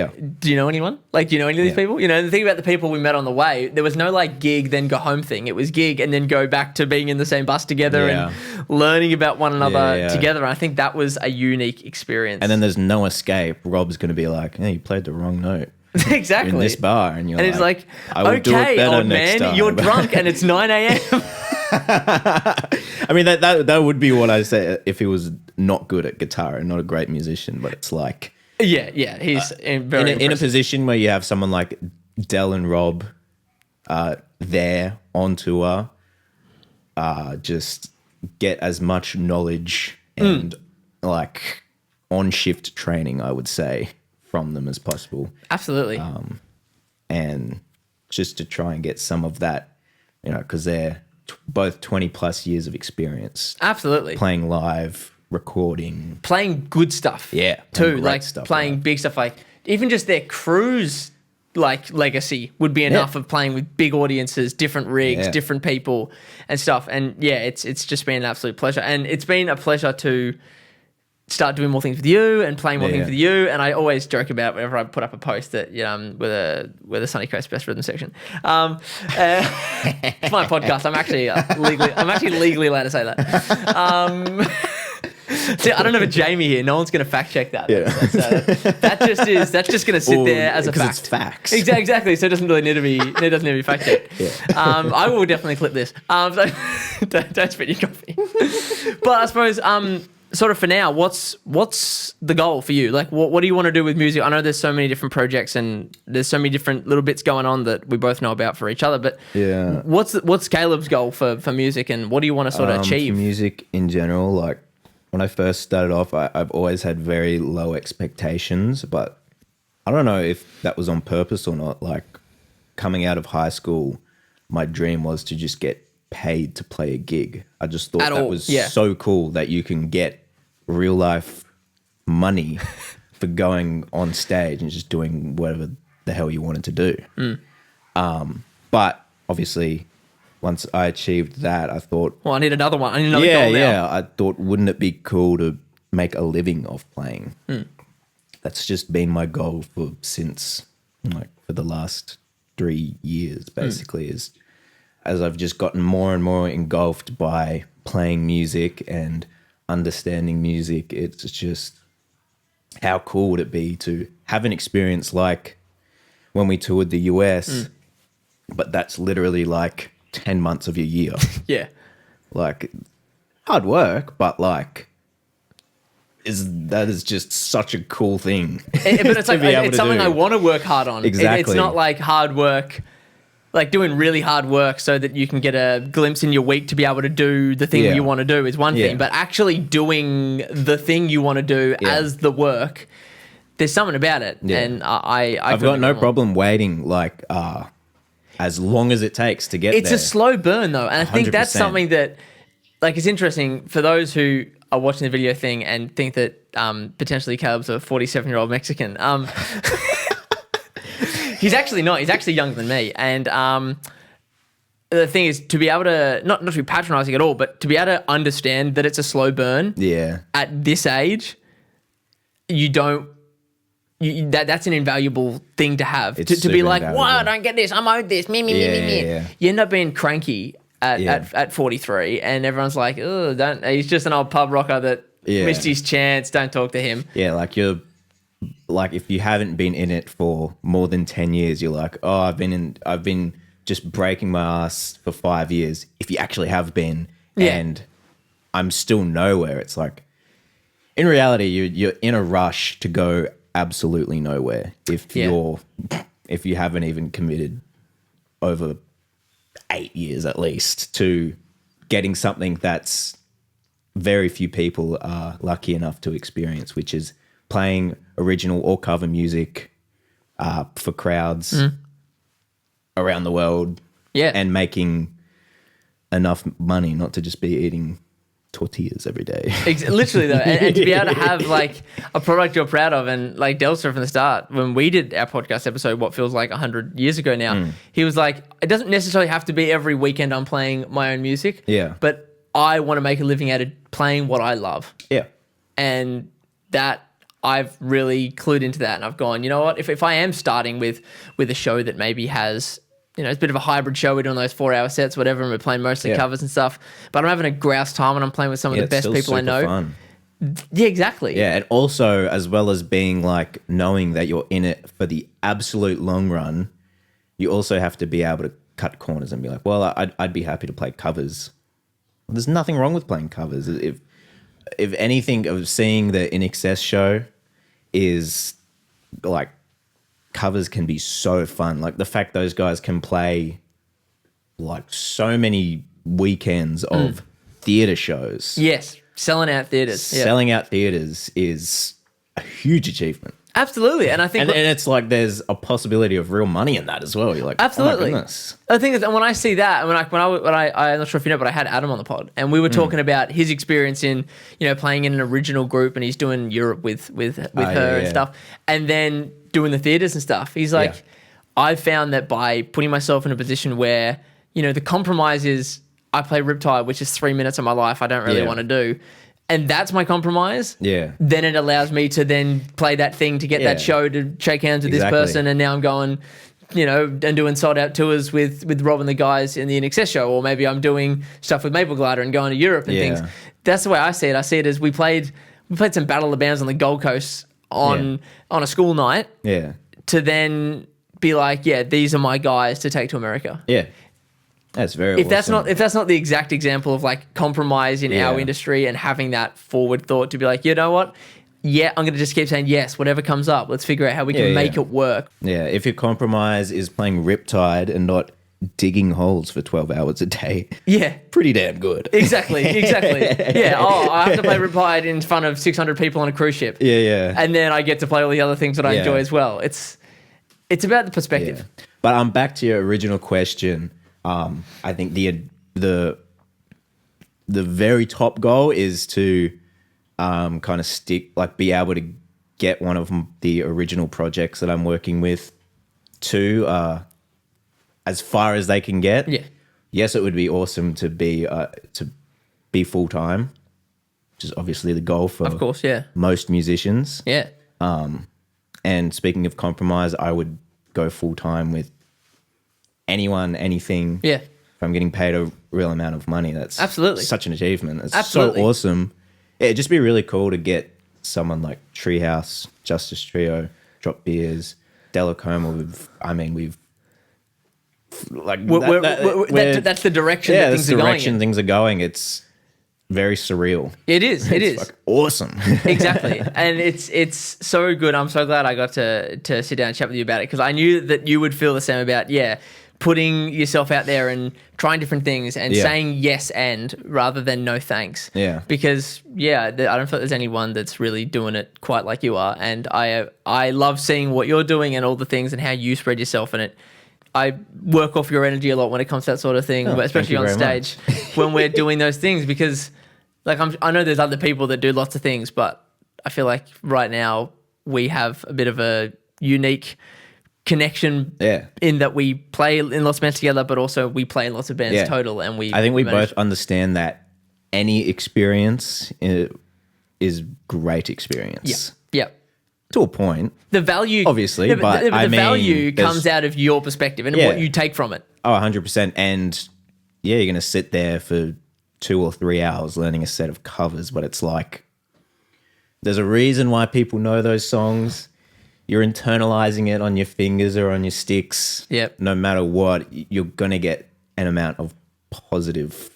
[SPEAKER 1] do you know anyone? Like, do you know any of these people? You know, the thing about the people we met on the way, there was no like gig then go home thing. It was gig and then go back to being in the same bus together and learning about one another together. And I think that was a unique experience.
[SPEAKER 2] And then there's no escape. Rob's going to be like, "Hey, you played the wrong note."
[SPEAKER 1] Exactly.
[SPEAKER 2] In this bar, and you're
[SPEAKER 1] it's like,
[SPEAKER 2] I will do it better
[SPEAKER 1] old
[SPEAKER 2] next
[SPEAKER 1] man,
[SPEAKER 2] time.
[SPEAKER 1] you're drunk and it's 9 a.m.
[SPEAKER 2] I mean, that would be what I say if he was not good at guitar and not a great musician. But it's like,
[SPEAKER 1] he's very
[SPEAKER 2] in a position where you have someone like Dell and Rob there on tour, just get as much knowledge and like on shift training, I would say, from them as possible.
[SPEAKER 1] Absolutely.
[SPEAKER 2] And just to try and get some of that, you know, because they're both 20 plus years of experience.
[SPEAKER 1] Absolutely.
[SPEAKER 2] Playing live, recording.
[SPEAKER 1] Playing good stuff.
[SPEAKER 2] Yeah.
[SPEAKER 1] Too. Like playing big stuff. Like even just their cruise like legacy would be enough of playing with big audiences, different rigs, different people and stuff. And yeah, it's just been an absolute pleasure. And it's been a pleasure to start doing more things with you and playing more things with you. And I always joke about whenever I put up a post that we're the Sunny Coast Best Rhythm Section. It's my podcast. I'm actually legally allowed to say that. See, I don't have a Jamie here. No one's going to fact check that.
[SPEAKER 2] Yeah.
[SPEAKER 1] That's just going to sit there as a fact.
[SPEAKER 2] It's facts.
[SPEAKER 1] Exactly. So it doesn't really need to be fact checked.
[SPEAKER 2] Yeah.
[SPEAKER 1] I will definitely clip this. So don't spit your coffee. But I suppose sort of for now, what's the goal for you? Like, what do you want to do with music? I know there's so many different projects and there's so many different little bits going on that we both know about for each other. But what's Caleb's goal for music, and what do you want to sort of achieve?
[SPEAKER 2] For music in general, like when I first started off, I've always had very low expectations, but I don't know if that was on purpose or not. Like coming out of high school, my dream was to just get paid to play a gig. I just thought that was so cool that you can get real life money for going on stage and just doing whatever the hell you wanted to do. But obviously once I achieved that, I thought,
[SPEAKER 1] well, I need another one. I need another goal now.
[SPEAKER 2] Yeah. I thought, wouldn't it be cool to make a living off playing? That's just been my goal for the last 3 years, basically, is as I've just gotten more and more engulfed by playing music and understanding music. It's just, how cool would it be to have an experience like when we toured the US, but that's literally like 10 months of your year.
[SPEAKER 1] Yeah.
[SPEAKER 2] Like hard work, but like that is just such a cool thing.
[SPEAKER 1] But it's like it's something I want to work hard on.
[SPEAKER 2] Exactly.
[SPEAKER 1] It's not like hard work, like doing really hard work so that you can get a glimpse in your week to be able to do the thing you want to do is one thing, but actually doing the thing you want to do as the work, there's something about it. And I've
[SPEAKER 2] got no problem waiting like as long as it takes to get
[SPEAKER 1] it's
[SPEAKER 2] there.
[SPEAKER 1] A slow burn though. And I think that's something that, like, it's interesting for those who are watching the video thing and think that potentially Caleb's a 47-year-old Mexican. He's actually not. He's actually younger than me. And the thing is to be able to not to be patronizing at all, but to be able to understand that it's a slow burn.
[SPEAKER 2] Yeah.
[SPEAKER 1] At this age, that's an invaluable thing to have. To be like,
[SPEAKER 2] invaluable.
[SPEAKER 1] "Whoa, I don't get this. I'm owed this. Me.
[SPEAKER 2] Yeah.
[SPEAKER 1] You end up being cranky at 43, and everyone's like, "Oh, don't." He's just an old pub rocker that missed his chance. Don't talk to him.
[SPEAKER 2] Yeah, like if you haven't been in it for more than 10 years, you're like, oh, I've been just breaking my ass for 5 years. If you actually have been, and I'm still nowhere, it's like, in reality, you're in a rush to go absolutely nowhere if you haven't even committed over 8 years at least to getting something that's very few people are lucky enough to experience, which is playing original or cover music for crowds around the world, and making enough money not to just be eating tortillas every day.
[SPEAKER 1] Literally though, and to be able to have like a product you're proud of, and like Del said from the start when we did our podcast episode, what feels like 100 years ago now, he was like, it doesn't necessarily have to be every weekend I'm playing my own music, but I want to make a living out of playing what I love. Yeah. And that I've really clued into that, and I've gone, you know what, if I am starting with a show that maybe has, you know, it's a bit of a hybrid show. We're doing those 4-hour sets, whatever, and we're playing mostly covers and stuff. But I'm having a grouse time, and I'm playing with some of the best people I know. Fun. Yeah, exactly.
[SPEAKER 2] Yeah, and also, as well as being like knowing that you're in it for the absolute long run, you also have to be able to cut corners and be like, well, I'd be happy to play covers. Well, there's nothing wrong with playing covers. If anything, of seeing the In Excess show is like, covers can be so fun. Like the fact those guys can play like so many weekends of theater shows.
[SPEAKER 1] Yes, selling out theaters.
[SPEAKER 2] Selling out theaters is a huge achievement.
[SPEAKER 1] Absolutely, and I think,
[SPEAKER 2] and it's like there's a possibility of real money in that as well. You're like,
[SPEAKER 1] absolutely.
[SPEAKER 2] Oh my goodness.
[SPEAKER 1] The thing is, and when I see that, when I'm not sure if you know, but I had Adam on the pod, and we were talking about his experience in, you know, playing in an original group, and he's doing Europe with her and stuff, and then doing the theaters and stuff. He's like, I've found that by putting myself in a position where, you know, the compromise is I play Riptide, which is 3 minutes of my life I don't really want to do. And that's my compromise. Yeah. Then it allows me to then play that thing to get that show, to shake hands with this person. And now I'm going, you know, and doing sold out tours with Rob and the guys in the In Excess show. Or maybe I'm doing stuff with Maple Glider and going to Europe and things. That's the way I see it. I see it as we played some Battle of the Bands on the Gold Coast on a school night. Yeah. To then be like, these are my guys to take to America. Yeah.
[SPEAKER 2] That's very awesome.
[SPEAKER 1] If that's not the exact example of like compromise in our industry and having that forward thought to be like, you know what? Yeah, I'm going to just keep saying yes, whatever comes up. Let's figure out how we can make it work.
[SPEAKER 2] Yeah, if your compromise is playing Riptide and not digging holes for 12 hours a day. Yeah. Pretty damn good.
[SPEAKER 1] Exactly. Yeah, I have to play Riptide in front of 600 people on a cruise ship. Yeah. And then I get to play all the other things that I enjoy as well. It's about the perspective.
[SPEAKER 2] Yeah. But I'm back to your original question. I think the very top goal is to kind of be able to get one of the original projects that I'm working with to as far as they can get. Yeah. Yes, it would be awesome to be full time, which is obviously the goal for,
[SPEAKER 1] of course,
[SPEAKER 2] most musicians. Yeah. And speaking of compromise, I would go full time with anyone, anything. Yeah. If I'm getting paid a real amount of money, that's absolutely such an achievement. It's so awesome. Yeah, it'd just be really cool to get someone like Treehouse, Justice Trio, Drop Beers, Dellacoma. We've
[SPEAKER 1] that's the direction that things are going.
[SPEAKER 2] Things are going. It's very surreal.
[SPEAKER 1] It is.
[SPEAKER 2] It's like awesome.
[SPEAKER 1] Exactly. And it's so good. I'm so glad I got to sit down and chat with you about it, because I knew that you would feel the same about, putting yourself out there and trying different things and saying yes and rather than no thanks. Yeah. Because, I don't feel there's anyone that's really doing it quite like you are. And I love seeing what you're doing and all the things and how you spread yourself in it. I work off your energy a lot when it comes to that sort of thing, but especially on stage when we're doing those things, because like I know there's other people that do lots of things, but I feel like right now we have a bit of a unique connection in that we play in lots of bands together, but also we play in lots of bands total. And
[SPEAKER 2] I think we both understand that any experience is great experience.
[SPEAKER 1] Yeah.
[SPEAKER 2] To a point.
[SPEAKER 1] The value,
[SPEAKER 2] obviously,
[SPEAKER 1] the
[SPEAKER 2] but
[SPEAKER 1] value comes out of your perspective and what you take from it.
[SPEAKER 2] Oh, 100%. And you're going to sit there for 2 or 3 hours learning a set of covers, but it's like, there's a reason why people know those songs. You're internalizing it on your fingers or on your sticks.
[SPEAKER 1] Yep.
[SPEAKER 2] No matter what, you're going to get an amount of positive,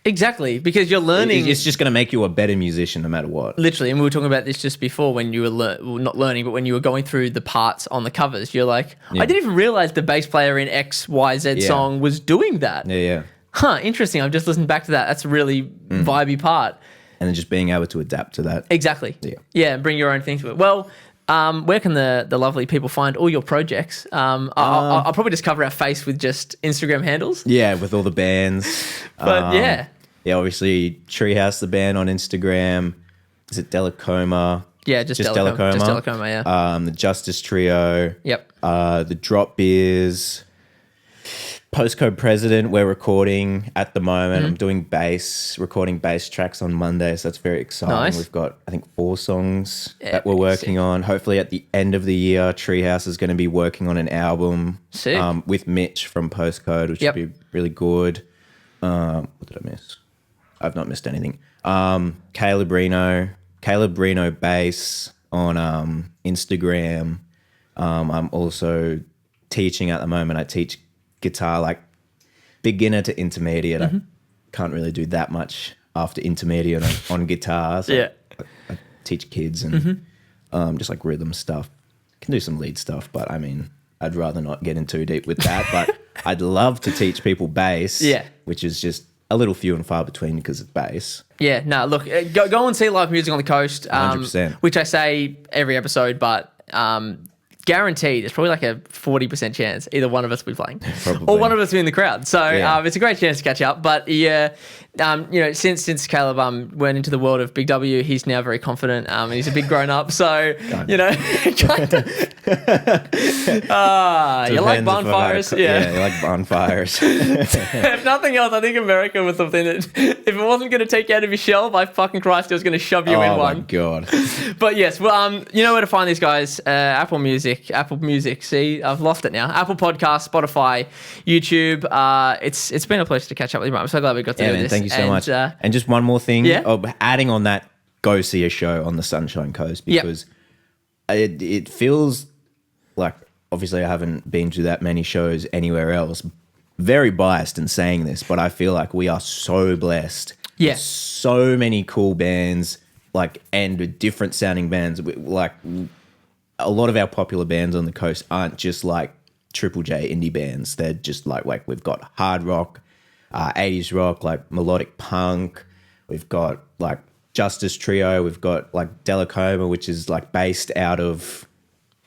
[SPEAKER 1] Exactly, because you're learning.
[SPEAKER 2] It's just going to make you a better musician no matter what.
[SPEAKER 1] Literally, and we were talking about this just before when you were not learning, but when you were going through the parts on the covers, you're like, I didn't even realize the bass player in XYZ song was doing that.
[SPEAKER 2] Yeah.
[SPEAKER 1] Huh, interesting. I've just listened back to that. That's a really vibey part.
[SPEAKER 2] And then just being able to adapt to that.
[SPEAKER 1] Exactly. Yeah, and bring your own thing to it. Well, where can the lovely people find all your projects? I'll probably just cover our face with just Instagram handles.
[SPEAKER 2] Yeah, with all the bands.
[SPEAKER 1] But
[SPEAKER 2] yeah, obviously Treehouse the band on Instagram. Is it Dellacoma?
[SPEAKER 1] Yeah, just Dellacoma. Just Dellacoma, yeah.
[SPEAKER 2] The Justice Trio.
[SPEAKER 1] Yep.
[SPEAKER 2] The Drop Beers. Postcode President, we're recording at the moment. I'm doing recording bass tracks on Monday, so that's very exciting.
[SPEAKER 1] Nice.
[SPEAKER 2] We've got, I think, 4 songs that we're working on. Hopefully at the end of the year, Treehouse is going to be working on an album with Mitch from Postcode, which would be really good. What did I miss? I've not missed anything. Caleb Reno Bass on Instagram. I'm also teaching at the moment. I teach guitar, beginner to intermediate. I can't really do that much after intermediate on guitar. So I teach kids and just rhythm stuff. Can do some lead stuff, but I mean, I'd rather not get in too deep with that. But I'd love to teach people bass, which is just a little few and far between because of bass.
[SPEAKER 1] Yeah, no, look, go and see live music on the coast,
[SPEAKER 2] 100%.
[SPEAKER 1] Which I say every episode, but guaranteed, it's probably a 40% chance either one of us will be playing or one of us will be in the crowd. So it's a great chance to catch up. But since Caleb went into the world of Big W, he's now very confident and he's a big grown up. So, you like bonfires.
[SPEAKER 2] You like bonfires.
[SPEAKER 1] If nothing else, I think America was something that if it wasn't going to take you out of your shell, by fucking Christ, it was going to shove you in one.
[SPEAKER 2] Oh my God.
[SPEAKER 1] But yes, well, you know where to find these guys. Apple Music. See, I've lost it now. Apple Podcasts, Spotify, YouTube. It's been a pleasure to catch up with you, mate. I'm so glad we got to do this.
[SPEAKER 2] Thank you so much. And just one more thing. Adding on that, go see a show on the Sunshine Coast because it feels like, obviously I haven't been to that many shows anywhere else. Very biased in saying this, but I feel like we are so blessed.
[SPEAKER 1] Yeah.
[SPEAKER 2] So many cool bands, and different sounding bands. A lot of our popular bands on the coast aren't just Triple J indie bands. They're just we've got hard rock, 80s rock, melodic punk. We've got Justice Trio. We've got Dellacoma, which is based out of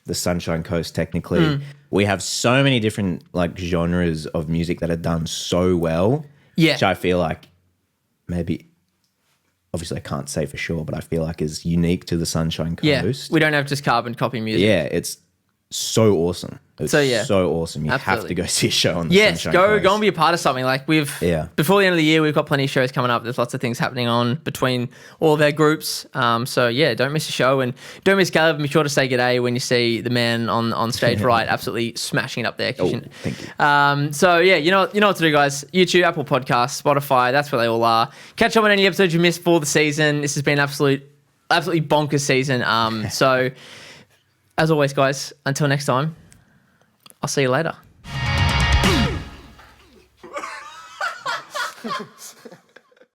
[SPEAKER 2] the Sunshine Coast technically. We have so many different genres of music that are done so well. Yeah. Which I feel maybe, obviously I can't say for sure, but I feel is unique to the Sunshine Coast.
[SPEAKER 1] Yeah, we don't have just carbon copy music.
[SPEAKER 2] Yeah, it's so awesome. It's so awesome. You have to go see a show on the Sunshine Coast.
[SPEAKER 1] Go and be a part of something. Before the end of the year, we've got plenty of shows coming up. There's lots of things happening on between all of our groups. Don't miss a show and don't miss Caleb. Be sure to say g'day when you see the man on stage right, absolutely smashing it up there.
[SPEAKER 2] Thank you.
[SPEAKER 1] You know what to do, guys. YouTube, Apple Podcasts, Spotify, that's where they all are. Catch up on any episodes you missed for the season. This has been absolutely bonkers season. As always, guys, until next time, I'll see you later.